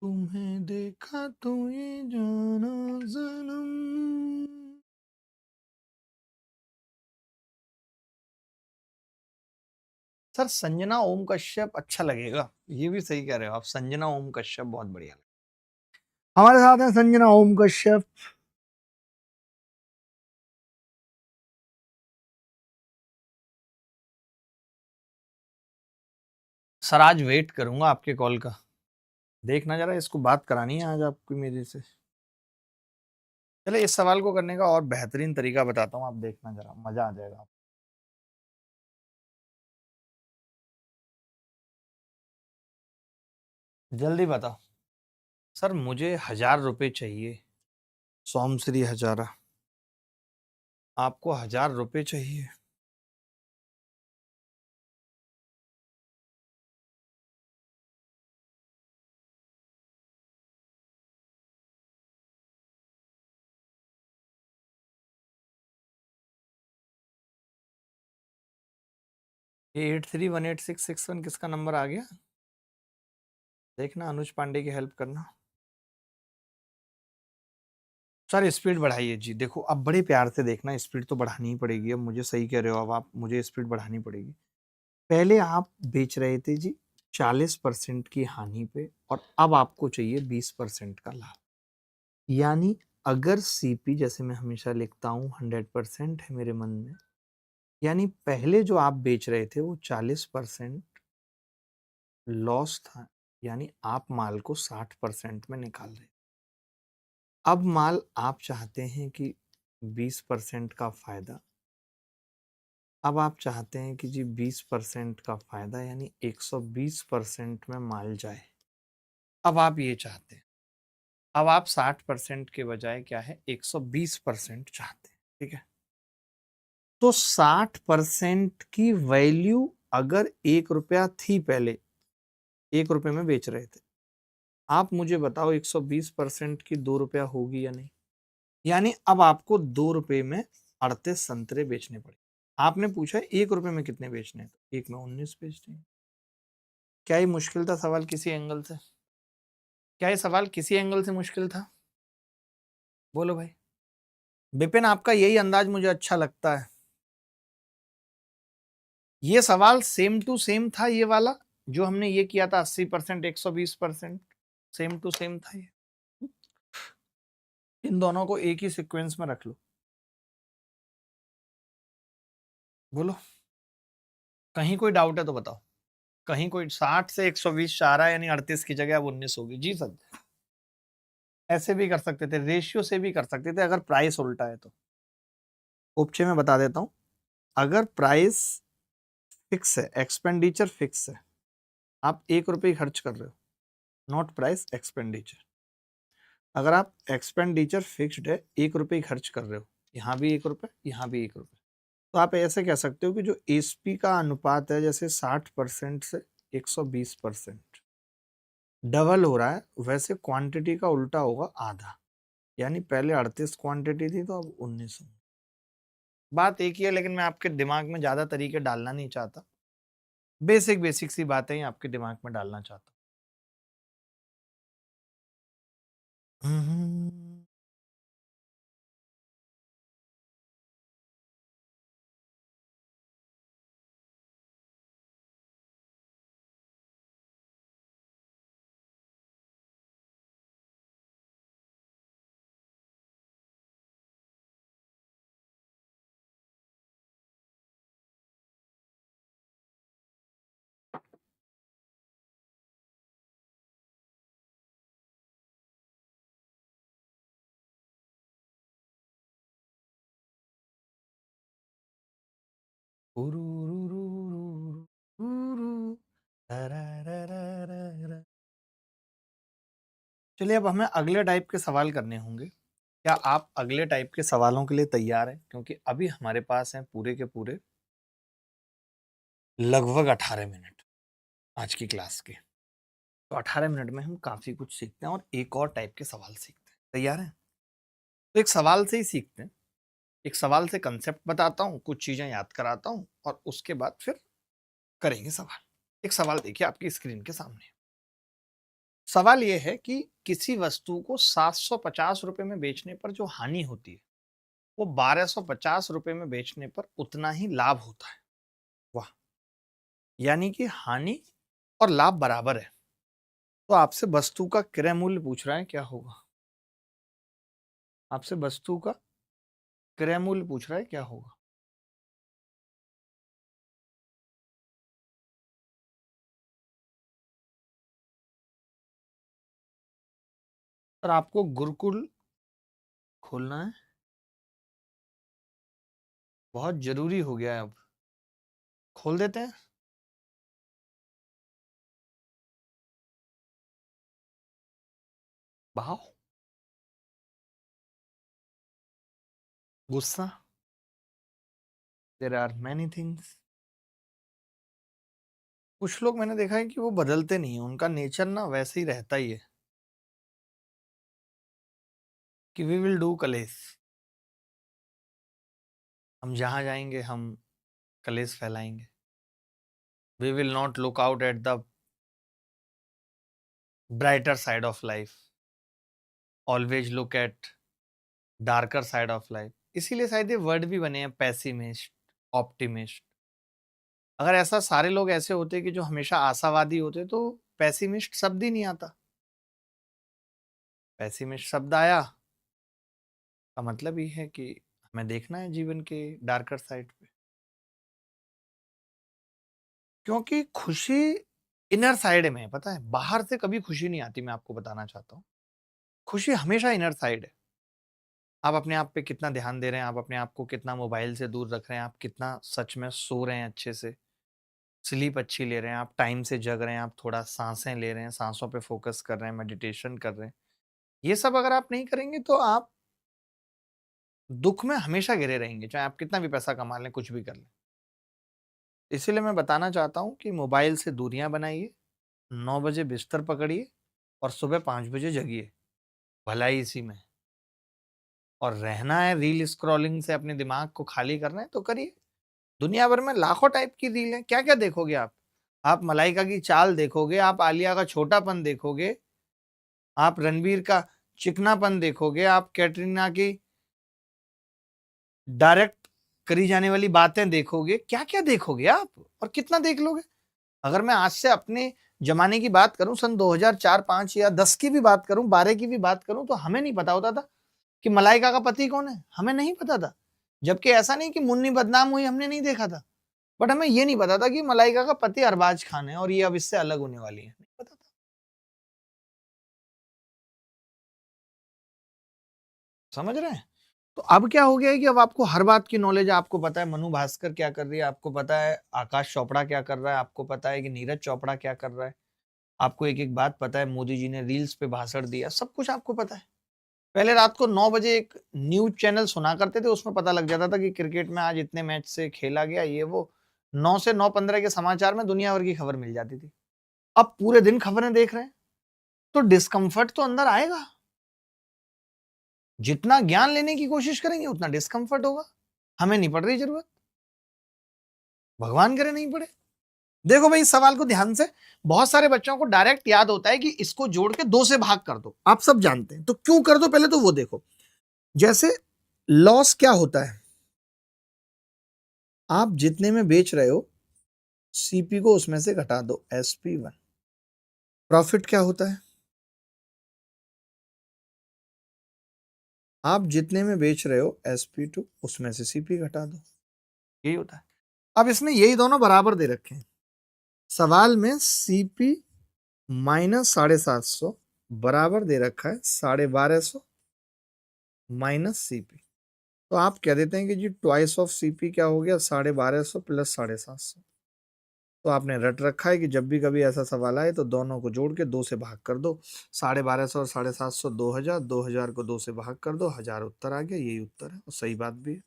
तुम्हें देखा तो ये जाना सनम। सर संजना ओम कश्यप अच्छा लगेगा, ये भी सही कह रहे हो आप, संजना ओम कश्यप बहुत बढ़िया। हमारे साथ हैं संजना ओम कश्यप। सर आज वेट करूंगा आपके कॉल का, देखना जरा, इसको बात करानी है आज आपकी मेरे से। चले इस सवाल को करने का और बेहतरीन तरीका बताता हूँ, आप देखना जरा, मजा आ जाएगा। जल्दी बताओ। सर मुझे 1000 रुपये चाहिए। सोमश्री हजारा। आपको 1000 रुपये चाहिए। ये 831866 किसका नंबर आ गया? देखना, अनुज पांडे की हेल्प करना। सर स्पीड बढ़ाइए जी, देखो अब बड़े प्यार से देखना, स्पीड तो बढ़ानी ही पड़ेगी, अब मुझे सही कह रहे हो, अब आप मुझे स्पीड बढ़ानी पड़ेगी। पहले आप बेच रहे थे जी 40% की हानि पे, और अब आपको चाहिए 20% का लाभ। यानी अगर सीपी, जैसे मैं हमेशा लिखता हूँ, 100% है मेरे मन में, यानी पहले जो आप बेच रहे थे वो 40% लॉस था, यानी आप माल को 60% में निकाल रहे। अब माल आप चाहते हैं कि 20% का फायदा, अब आप चाहते हैं कि जी 20% का फायदा यानी 120% में माल जाए। अब आप ये चाहते हैं, अब आप 60% के बजाय क्या है, 120% चाहते हैं, ठीक है। तो 60% की वैल्यू अगर 1 रुपया थी पहले, 1 रुपये में बेच रहे थे, आप मुझे बताओ 120% की 2 रुपया होगी या नहीं? यानी अब आपको 2 रुपये में 38 संतरे बेचने पड़े। आपने पूछा 1 रुपये में कितने बेचने हैं, तो एक में 19 बेचने हैं। क्या ये मुश्किल था सवाल किसी एंगल से? क्या ये सवाल किसी एंगल से मुश्किल था? बोलो भाई। विपिन आपका यही अंदाज मुझे अच्छा लगता है। ये सवाल सेम टू सेम था, ये वाला जो हमने ये किया था 80% 120%, सेम टू सेम था ये। इन दोनों को एक ही सीक्वेंस में रख लो। बोलो, कहीं कोई डाउट है तो बताओ। कहीं कोई 60 से 120 चाह रहा है, यानी 38 की जगह अब 19 होगी जी सर। ऐसे भी कर सकते थे, रेशियो से भी कर सकते थे, अगर प्राइस उल्टा है तो। उपचे में बता देता हूं, अगर प्राइस फिक्स है, एक्सपेंडिचर फिक्स है, आप 1 रुपये खर्च कर रहे हो, नॉट प्राइस, एक्सपेंडिचर। अगर आप एक्सपेंडिचर फिक्स्ड है, 1 रुपये खर्च कर रहे हो, यहाँ भी 1 रुपये, यहाँ भी 1 रुपये, तो आप ऐसे कह सकते हो कि जो एसपी का अनुपात है, जैसे 60% से 120% डबल हो रहा है, वैसे क्वांटिटी का उल्टा होगा, आधा। यानी पहले 38 क्वांटिटी थी तो अब 19 हो। बात एक ही है, लेकिन मैं आपके दिमाग में ज़्यादा तरीके डालना नहीं चाहता। बेसिक बेसिक सी बातें ही आपके दिमाग में डालना चाहता हूँ। चलिए, अब हमें अगले टाइप के सवाल करने होंगे। क्या आप अगले टाइप के सवालों के लिए तैयार हैं? क्योंकि अभी हमारे पास हैं पूरे के पूरे लगभग 18 मिनट आज की क्लास के। तो 18 मिनट में हम काफ़ी कुछ सीखते हैं और एक और टाइप के सवाल सीखते हैं। तैयार हैं? तो एक सवाल से ही सीखते हैं। एक सवाल से कंसेप्ट बताता हूँ, कुछ चीज़ें याद कराता हूँ और उसके बाद फिर करेंगे सवाल। एक सवाल देखिए आपकी स्क्रीन के सामने। सवाल ये है कि किसी वस्तु को 750 रुपए में बेचने पर जो हानि होती है, वो 1250 रुपए में बेचने पर उतना ही लाभ होता है। वाह! यानी कि हानि और लाभ बराबर है। तो आपसे वस्तु का क्रय मूल्य पूछ रहा है, क्या होगा? आपसे वस्तु का क्रय मूल्य पूछ रहा है, क्या होगा? और आपको गुरुकुल खोलना है, बहुत जरूरी हो गया है अब। खोल देते हैं। भाव, गुस्सा, देयर आर मैनी थिंग्स। कुछ लोग मैंने देखा है कि वो बदलते नहीं है, उनका नेचर ना वैसे ही रहता ही है कि वी विल डू कलेश। हम जहां जाएंगे हम कलेश फैलाएंगे। We will not look out at the brighter side of life, always look at darker side of life. इसीलिए शायद ये वर्ड भी बने हैं, पैसिमिस्ट, ऑप्टिमिस्ट। अगर ऐसा सारे लोग ऐसे होते कि जो हमेशा आशावादी होते तो पैसिमिस्ट शब्द ही नहीं आता। पैसिमिस्ट शब्द आया का मतलब ये है कि हमें देखना है जीवन के डार्कर साइड पे। क्योंकि खुशी इनर साइड में है, पता है, बाहर से कभी खुशी नहीं आती। मैं आपको बताना चाहता हूँ, खुशी हमेशा इनर साइड है। आप अपने आप पे कितना ध्यान दे रहे हैं, आप अपने आप को कितना मोबाइल से दूर रख रहे हैं, आप कितना सच में सो रहे हैं अच्छे से, स्लीप अच्छी ले रहे हैं, आप टाइम से जग रहे हैं, आप थोड़ा सांसें ले रहे हैं, सांसों पे फोकस कर रहे हैं, मेडिटेशन कर रहे हैं। ये सब अगर आप नहीं करेंगे तो आप दुख में हमेशा घिरे रहेंगे, चाहे आप कितना भी पैसा कमा लें, कुछ भी कर लें। इसीलिए मैं बताना चाहता हूँ कि मोबाइल से दूरियां बनाइए, 9 बजे बिस्तर पकड़िए और सुबह 5 बजे जगिए। भलाई इसी में। और रहना है रील स्क्रॉलिंग से, अपने दिमाग को खाली करना है तो करिए। दुनिया भर में लाखों टाइप की रील है, क्या क्या देखोगे आप? आप मलाइका की चाल देखोगे, आप आलिया का छोटापन देखोगे, आप रणबीर का चिकनापन देखोगे, आप कैटरीना की डायरेक्ट करी जाने वाली बातें देखोगे, क्या क्या देखोगे आप और कितना देख लोगे? अगर मैं आज से अपने जमाने की बात करूं, सन 2004, 5 या 10 की भी बात करूं, 12 की भी बात करूं, तो हमें नहीं पता होता था कि मलाइका का पति कौन है। हमें नहीं पता था। जबकि ऐसा नहीं कि मुन्नी बदनाम हुई हमने नहीं देखा था, बट हमें ये नहीं पता था कि मलाइका का पति अरबाज खान है और ये अब इससे अलग होने वाली है, नहीं पता था। समझ रहे हैं? तो अब क्या हो गया है कि अब आपको हर बात की नॉलेज है। आपको पता है मनु भास्कर क्या कर रही है, आपको पता है आकाश चोपड़ा क्या कर रहा है, आपको पता है कि नीरज चोपड़ा क्या कर रहा है, आपको एक एक बात पता है, मोदी जी ने रील्स पे भाषण दिया, सब कुछ आपको पता है। पहले रात को 9 बजे एक न्यूज चैनल सुना करते थे, उसमें पता लग जाता था कि क्रिकेट में आज इतने मैच से खेला गया, ये वो। 9 से 9:15 के समाचार में दुनिया भर की खबर मिल जाती थी। अब पूरे दिन खबरें देख रहे हैं, तो डिस्कम्फर्ट तो अंदर आएगा। जितना ज्ञान लेने की कोशिश करेंगे उतना डिस्कम्फर्ट होगा। हमें नहीं पड़ रही जरूरत, भगवान करे नहीं पड़े। देखो भाई इस सवाल को ध्यान से, बहुत सारे बच्चों को डायरेक्ट याद होता है कि इसको जोड़ के 2 से भाग कर दो, आप सब जानते हैं, तो क्यों कर दो पहले तो वो देखो। जैसे लॉस क्या होता है, आप जितने में बेच रहे हो सीपी को उसमें से घटा दो, SP1। प्रॉफिट क्या होता है, आप जितने में बेच रहे हो SP2 उसमें से सीपी घटा दो, यही होता है। अब इसमें यही दोनों बराबर दे रखे हैं सवाल में, सीपी -750 बराबर दे रखा है 1250 माइनस सीपी। तो आप कह देते हैं कि जी ट्वाइस ऑफ सीपी क्या हो गया, 1250 प्लस 750। तो आपने रट रखा है कि जब भी कभी ऐसा सवाल आए तो दोनों को जोड़ के 2 से भाग कर दो, 1250 और 750 2000, 2000 को 2 से भाग कर दो, 1000 उत्तर आ गया, यही उत्तर है और सही बात भी है।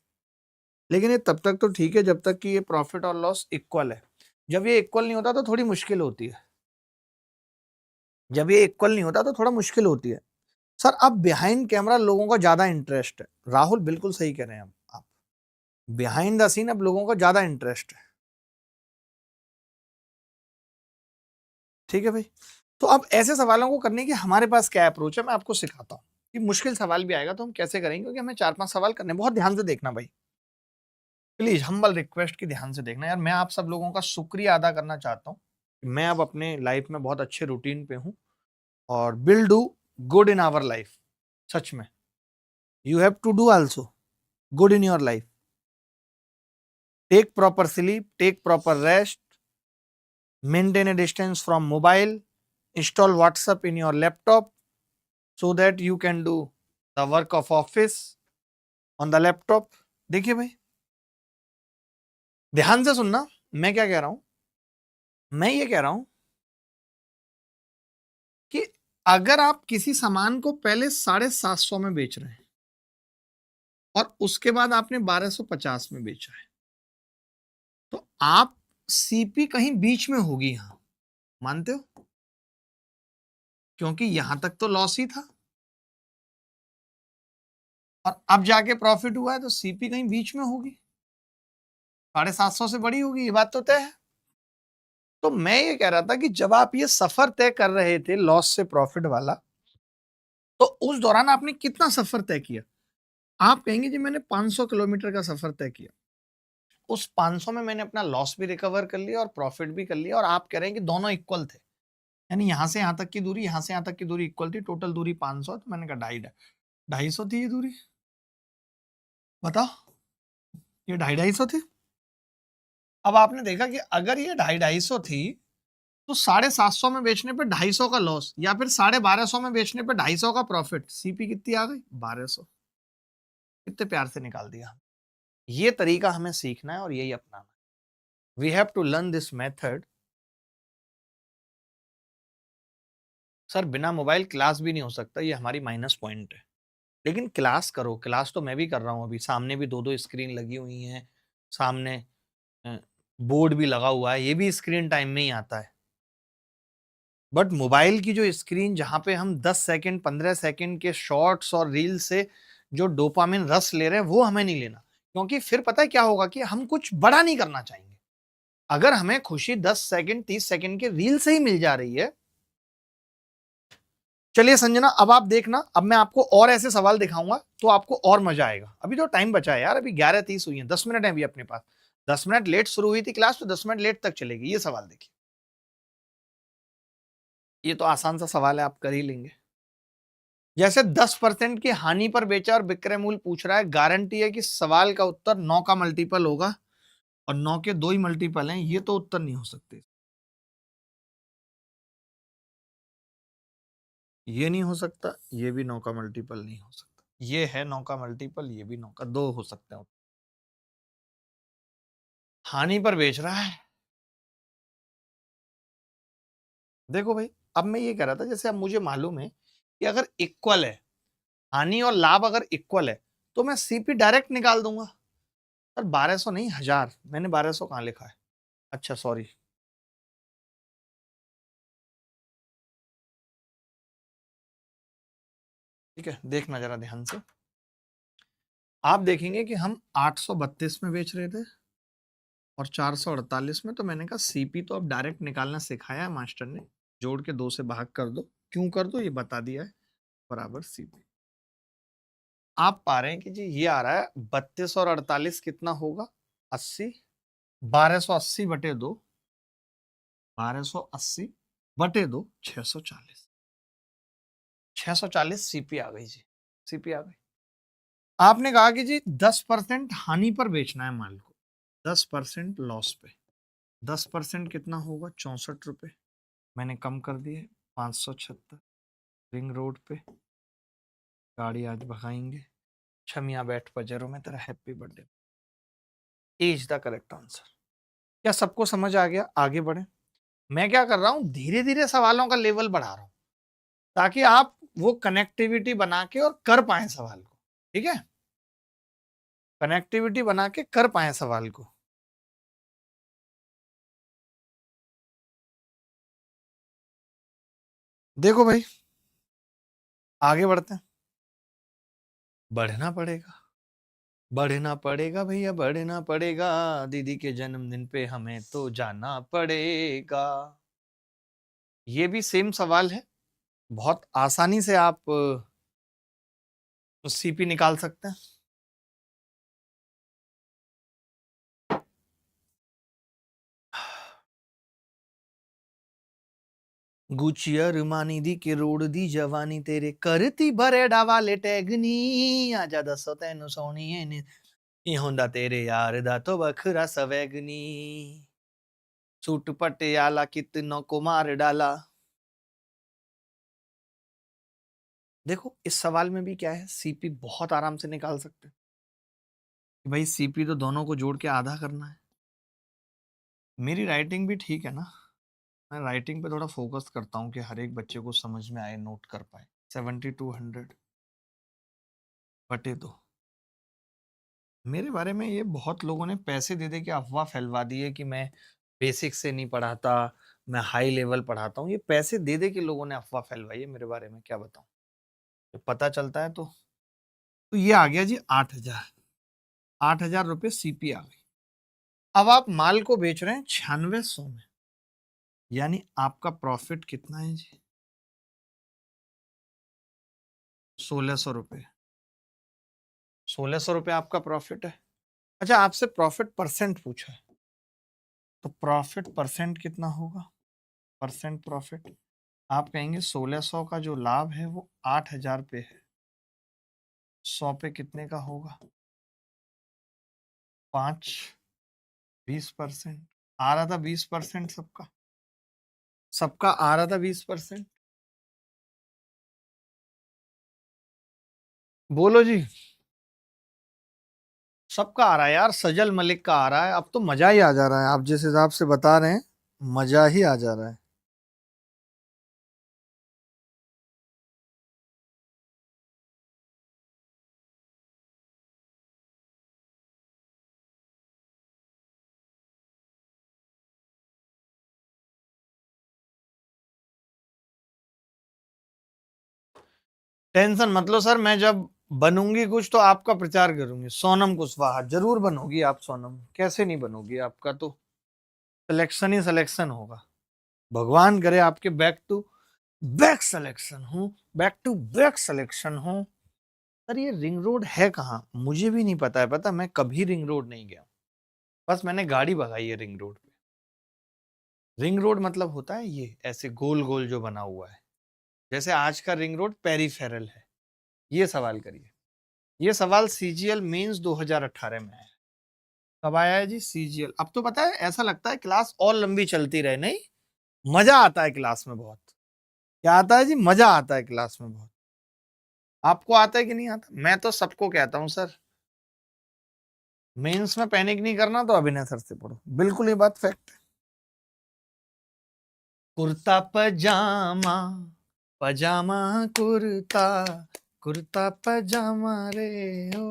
लेकिन ये तब तक तो ठीक है जब तक कि ये प्रॉफिट और लॉस इक्वल है। जब ये इक्वल नहीं होता तो थोड़ी मुश्किल होती है, जब ये इक्वल नहीं होता तो थोड़ा मुश्किल होती है। सर अब बिहाइंड कैमरा लोगों का ज्यादा इंटरेस्ट है, राहुल बिल्कुल सही कह रहे हैं आप, बिहाइंड द सीन अब लोगों का ज्यादा इंटरेस्ट है। ठीक है भाई, तो अब ऐसे सवालों को करने की हमारे पास क्या अप्रोच है, मैं आपको सिखाता हूँ कि मुश्किल सवाल भी आएगा तो हम कैसे करेंगे, क्योंकि हमें 4-5 सवाल करने, बहुत ध्यान से देखना भाई, प्लीज हम्बल रिक्वेस्ट की ध्यान से देखना यार। मैं आप सब लोगों का शुक्रिया अदा करना चाहता हूँ, मैं अब अपने लाइफ में बहुत अच्छे रूटीन पे हूँ और will do good in our life. सच में you have to do also good in your life, take proper sleep, take proper rest, maintain a distance from mobile, install WhatsApp in your laptop so that you can do the work of office on the laptop। देखिए भाई ध्यान से सुनना, मैं क्या कह रहा हूं, मैं ये कह रहा हूं कि अगर आप किसी सामान को पहले 750 में बेच रहे हैं और उसके बाद आपने 1250 में बेचा है, तो आप सीपी कहीं बीच में होगी यहां, मानते हो, क्योंकि यहां तक तो लॉस ही था और अब जाके प्रॉफिट हुआ है, तो सीपी कहीं बीच में होगी, 750 से बड़ी होगी, ये बात तो तय है। तो मैं ये कह रहा था कि जब आप ये सफर तय कर रहे थे लॉस से प्रॉफिट वाला, तो उस दौरान आपने कितना सफर तय किया। आप कहेंगे जी मैंने 500 किलोमीटर का सफर तय किया, उस 500 में मैंने अपना लॉस भी रिकवर कर लिया और प्रॉफिट भी कर लिया, और आप कह रहे हैं कि दोनों इक्वल थे, यानी यहां से यहां तक की दूरी, यहां से यहां तक की दूरी इक्वल थी, टोटल दूरी 500, तो मैंने कहा 250 थी ये दूरी। बताओ, ये 250 थी। अब आपने देखा कि अगर ये 250 थी तो 750 में बेचने पे 250 का लॉस, या फिर 1250 में बेचने पे 250 का प्रॉफिट, सीपी कितनी आ गई, 1200। कितने प्यार से निकाल दिया। ये तरीका हमें सीखना है और यही अपनाना है। We have to learn this method. Sir बिना मोबाइल क्लास भी नहीं हो सकता, ये हमारी माइनस पॉइंट है। लेकिन क्लास करो, क्लास तो मैं भी कर रहा हूँ अभी, सामने भी 2-2 स्क्रीन लगी हुई हैं, सामने बोर्ड भी लगा हुआ है, ये भी स्क्रीन टाइम में ही आता है। बट मोबाइल की जो स्क्रीन, जहां पे हम 10 सेकंड 15 सेकंड के शॉर्ट्स और रील से जो डोपामिन रस ले रहे हैं, वो हमें नहीं लेना, क्योंकि फिर पता है क्या होगा कि हम कुछ बड़ा नहीं करना चाहेंगे। अगर हमें खुशी 10 सेकंड 30 सेकंड के रील से ही मिल जा रही है। चलिए संजना, अब आप देखना, अब मैं आपको और ऐसे सवाल दिखाऊंगा तो आपको और मजा आएगा। अभी तो टाइम बचा है यार, अभी 11:30 हुई है, 10 मिनट है अभी अपने पास। 10 मिनट लेट शुरू हुई थी क्लास, तो 10 मिनट लेट तक चलेगी। ये सवाल देखिए, ये तो आसान सा सवाल है, आप कर ही लेंगे। जैसे 10% की हानि पर बेचा और विक्रय मूल्य पूछ रहा है, गारंटी है कि सवाल का उत्तर 9 का मल्टीपल होगा, और 9 के 2 ही मल्टीपल हैं, ये तो उत्तर नहीं हो सकते। ये नहीं हो सकता, ये भी 9 का मल्टीपल नहीं हो सकता, ये है 9 का मल्टीपल, ये भी 9 का, 2 हो सकते हैं। हानि पर बेच रहा है। देखो भाई, अब मैं ये कह रहा था, जैसे अब मुझे मालूम है कि अगर इक्वल है, हानि और लाभ अगर इक्वल है, तो मैं सीपी डायरेक्ट निकाल दूंगा। पर 1200 नहीं, 1000, मैंने 1200 कहां लिखा है, अच्छा सॉरी। ठीक है, देखना जरा ध्यान से। आप देखेंगे कि हम 832 में बेच रहे थे और 448 में, तो मैंने कहा सीपी तो अब डायरेक्ट निकालना सिखाया है मास्टर ने, जोड़ के 2 से भाग कर दो। क्यों कर दो ये बता दिया है, बराबर सीपी। आप पा रहे हैं कि जी ये आ रहा है 32 और 48 कितना होगा, 80। 1280 बटे 2, 1280 बटे 2, 640। 640 सीपी आ गई जी, सीपी आ गई। आपने कहा कि जी 10% हानि पर बेचना है माल को, 10% लॉस पे। 10% कितना होगा, 64 रुपए। मैंने कम कर दिए, 576। रिंग रोड पे गाड़ी आज भगाएंगे। छमिया बैठ पजरों में तेरा happy birthday. Is the correct answer. क्या सबको समझ आ गया? आगे बढ़े। मैं क्या कर रहा हूं, धीरे धीरे सवालों का लेवल बढ़ा रहा हूं ताकि आप वो कनेक्टिविटी बना के और कर पाए सवाल को। ठीक है, कनेक्टिविटी बना के कर पाए सवाल को। देखो भाई, आगे बढ़ते हैं। बढ़ना पड़ेगा, बढ़ना पड़ेगा भैया, बढ़ना पड़ेगा। दीदी के जन्मदिन पे हमें तो जाना पड़ेगा। ये भी सेम सवाल है, बहुत आसानी से आप सीपी निकाल सकते हैं। गुचिया रुमानी दी के रोड दी जवानी तेरे करती भरे डावाले टैगनी आजा दसो तेनु सोनिए ने ये होंदा तेरे यार दा तो बखरा सवैगनी सूट पटियाला कितनों को मार डाला। देखो इस सवाल में भी क्या है, सीपी बहुत आराम से निकाल सकते हैं कि भाई सीपी तो दोनों को जोड़ के आधा करना है। मेरी राइटिंग भी ठीक है ना, मैं राइटिंग पे थोड़ा फोकस करता हूँ कि हर एक बच्चे को समझ में आए, नोट कर पाए। 7200 बटे 2। मेरे बारे में ये बहुत लोगों ने पैसे दे दे के अफवाह फैलवा दी है कि मैं बेसिक से नहीं पढ़ाता, मैं हाई लेवल पढ़ाता हूँ। ये पैसे दे दे के लोगों ने अफवाह फैलवाई है मेरे बारे में, क्या बताऊँ। जब पता चलता है तो ये आ गया जी 8,000। 8,000 रुपये सीपी आ गई। अब आप माल को बेच रहे हैं 9600 में, यानी आपका प्रॉफिट कितना है जी, 1600 रुपये। 1600 रुपये आपका प्रॉफिट है। अच्छा, आपसे प्रॉफिट परसेंट पूछा है, तो प्रॉफिट परसेंट कितना होगा, परसेंट प्रॉफिट। आप कहेंगे 1600 का जो लाभ है वो 8,000 पे है, 100 पे कितने का होगा, 5, 20%। आ रहा था 20%, सबका सबका आ रहा था 20%। बोलो जी, सबका आ रहा है यार, सजल मलिक का आ रहा है। अब तो मजा ही आ जा रहा है, आप जिस हिसाब से बता रहे हैं मजा ही आ जा रहा है। टेंशन मत लो सर, मैं जब बनूंगी कुछ तो आपका प्रचार करूंगी। सोनम कुशवाहा जरूर बनोगी आप, सोनम कैसे नहीं बनोगी, आपका तो सिलेक्शन ही सिलेक्शन होगा। भगवान करे आपके बैक टू बैक सिलेक्शन हो, बैक टू बैक सिलेक्शन हो। सर ये रिंग रोड है कहाँ, मुझे भी नहीं पता है। पता, मैं कभी रिंग रोड नहीं गया, बस मैंने गाड़ी भगाई है रिंग रोड पे। रिंग रोड मतलब होता है ये ऐसे गोल गोल जो बना हुआ है, जैसे आज का रिंग रोड पेरीफेरल है। ये सवाल करिए। ये सवाल सीजीएल मेंस 2018 में आया। कब आया है जी सीजीएल? अब तो पता है, ऐसा लगता है क्लास और लंबी चलती रहे। नहीं, मजा आता है क्लास में बहुत। क्या आता है जी, मजा आता है क्लास में बहुत। आपको आता है कि नहीं आता? मैं तो सबको कहता हूँ सर, मेंस में पैनिक नहीं करना तो अभिनय सर से पढ़ो, बिल्कुल ये बात फैक्ट है। कुर्ता पजामा, पजामा कुर्ता, कुर्ता पजामा रे ओ।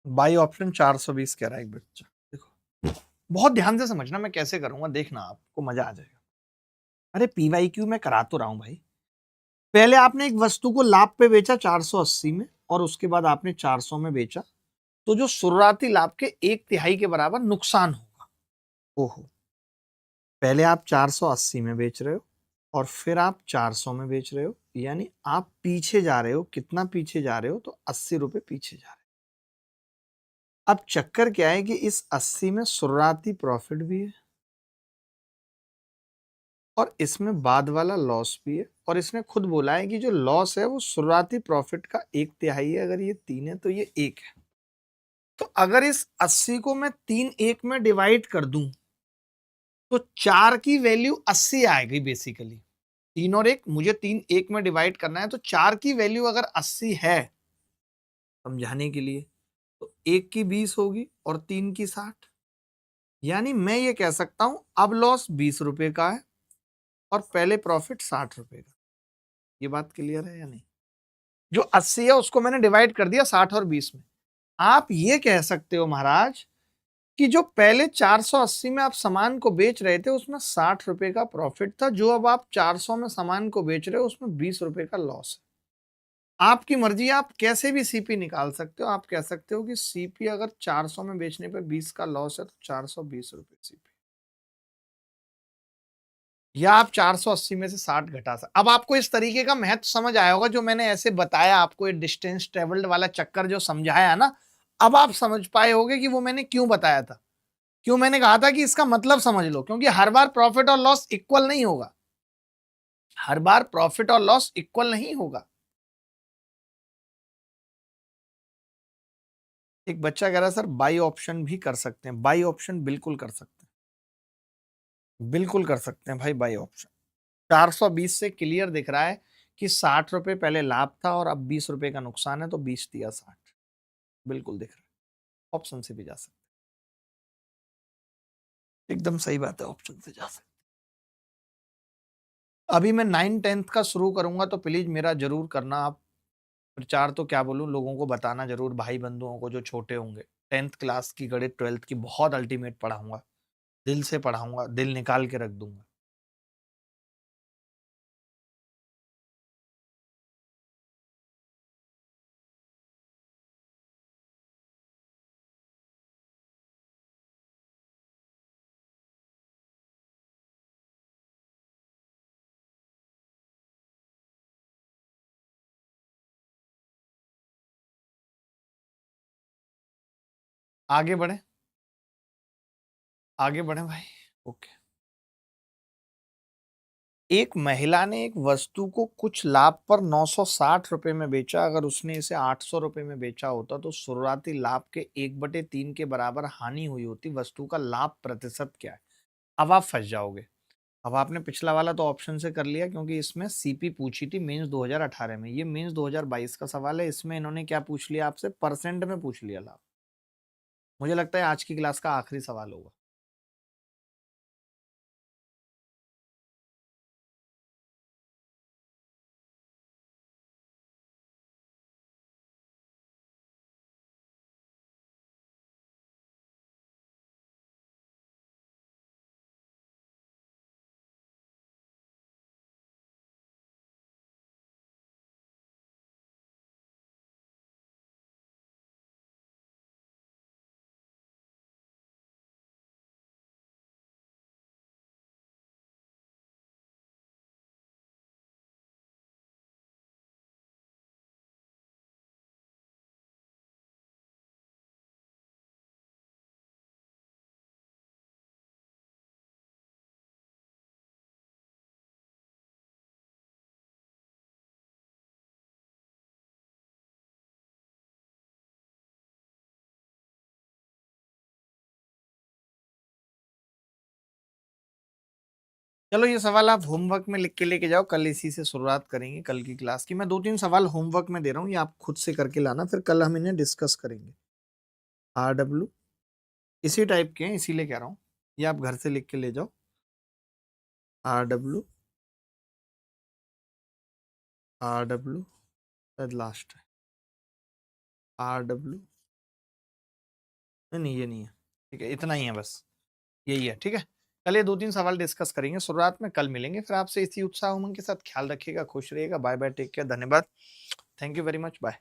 बाई ऑप्शन 420 कह रहा है एक बच्चा। देखो, बहुत ध्यान से समझना मैं कैसे करूंगा, देखना आपको मजा आ जाएगा। अरे पीवाईक्यू मैं करा तो रहा हूं भाई। पहले आपने एक वस्तु को लाभ पे बेचा 480 में, और उसके बाद आपने 400 में बेचा, तो जो शुरुआती लाभ के एक तिहाई के बराबर नुकसान होगा। ओहो, पहले आप 480 में बेच रहे हो और फिर आप 400 में बेच रहे हो, यानी आप पीछे जा रहे हो। कितना पीछे जा रहे हो? तो 80 रुपए पीछे जा रहे हो। अब चक्कर क्या है कि इस 80 में शुरुआती प्रॉफिट भी है और इसमें बाद वाला लॉस भी है, और इसने खुद बोला है कि जो लॉस है वो शुरुआती प्रॉफिट का एक तिहाई है। अगर ये 3 है तो ये 1 है। तो अगर इस 80 को मैं 3 1 में डिवाइड कर दूं तो 4 की वैल्यू 80 आएगी बेसिकली। 3 और 1, मुझे 3 1 में डिवाइड करना है, तो 4 की वैल्यू अगर 80 है, समझाने के लिए, तो 1 की 20 होगी और 3 की 60। यानी मैं ये कह सकता हूं अब लॉस 20 रुपए का है और पहले प्रॉफिट 60 रुपए का। ये बात क्लियर है या नहीं? जो 80 है उसको मैंने डिवाइड कर दिया 60 और 20 में। आप ये कह सकते हो महाराज कि जो पहले 480 में आप सामान को बेच रहे थे उसमें 60 रुपए का प्रॉफिट था, जो अब आप 400 में सामान को बेच रहे हो उसमें 20 रुपए का लॉस है। आपकी मर्जी, आप कैसे भी सीपी निकाल सकते हो। आप कह सकते हो कि सीपी अगर 400 में बेचने पे 20 का लॉस है तो 420 रुपए सीपी, या आप 480 में से 60 घटा सकते। अब आपको इस तरीके का महत्व समझ आया होगा, जो मैंने ऐसे बताया आपको, ये डिस्टेंस ट्रेवल्ड वाला चक्कर जो समझाया ना, अब आप समझ पाए होगे कि वो मैंने क्यों बताया था। क्यों मैंने कहा था कि इसका मतलब समझ लो, क्योंकि हर बार प्रॉफिट और लॉस इक्वल नहीं होगा। हर बार प्रॉफिट और लॉस इक्वल नहीं होगा। एक बच्चा कह रहा है सर बाई ऑप्शन भी कर सकते हैं। बाई ऑप्शन बिल्कुल कर सकते हैं, बिल्कुल कर सकते हैं भाई बाई ऑप्शन। 420 से क्लियर दिख रहा है कि 60 रुपए पहले लाभ था और अब 20 रुपए का नुकसान है, तो 20 दिया 60। बिल्कुल दिख रहा है, ऑप्शन से भी जा सकते हैं। एकदम सही बात है, ऑप्शन से जा सकते हैं। अभी मैं 9 10th का शुरू करूंगा, तो प्लीज मेरा जरूर करना आप प्रचार। तो क्या बोलूं, लोगों को बताना जरूर, भाई बंधुओं को जो छोटे होंगे। 10th क्लास की गणित 12th की बहुत अल्टीमेट पढ़ाऊंगा, दिल से पढ़ाऊंगा, दिल निकाल के रख दूंगा। आगे बढ़े, आगे बढ़े भाई। ओके। एक महिला ने एक वस्तु को कुछ लाभ पर 960 रुपए में बेचा। अगर उसने इसे 800 रुपए में बेचा होता तो शुरुआती लाभ के 1/3 के बराबर हानि हुई होती। वस्तु का लाभ प्रतिशत क्या है? अब आप फंस जाओगे। अब आपने पिछला वाला तो ऑप्शन से कर लिया, क्योंकि इसमें सीपी पूछी थी मेंस 2018 में। ये मेंस 2022 का सवाल है, इसमें इन्होंने क्या पूछ लिया आपसे? परसेंट में पूछ लिया लाभ। मुझे लगता है आज की क्लास का आखिरी सवाल होगा। चलो ये सवाल आप होमवर्क में लिख के लेके जाओ, कल इसी से शुरुआत करेंगे। कल की क्लास की मैं 2 3 सवाल होमवर्क में दे रहा हूँ, ये आप खुद से करके लाना, फिर कल हम इन्हें डिस्कस करेंगे। RW इसी टाइप के हैं, इसीलिए कह रहा हूँ। ये आप घर से लिख के ले जाओ। RW, RW शायद लास्ट है। RW नहीं नहीं ये नहीं है, ठीक है, इतना ही है बस, यही है, ठीक है। कल ये 2-3 सवाल डिस्कस करेंगे शुरुआत में, कल मिलेंगे फिर आपसे इसी उत्साह उमंग के साथ। ख्याल रखिएगा, खुश रहिएगा, बाय बाय, टेक केयर, धन्यवाद, thank you very much, bye.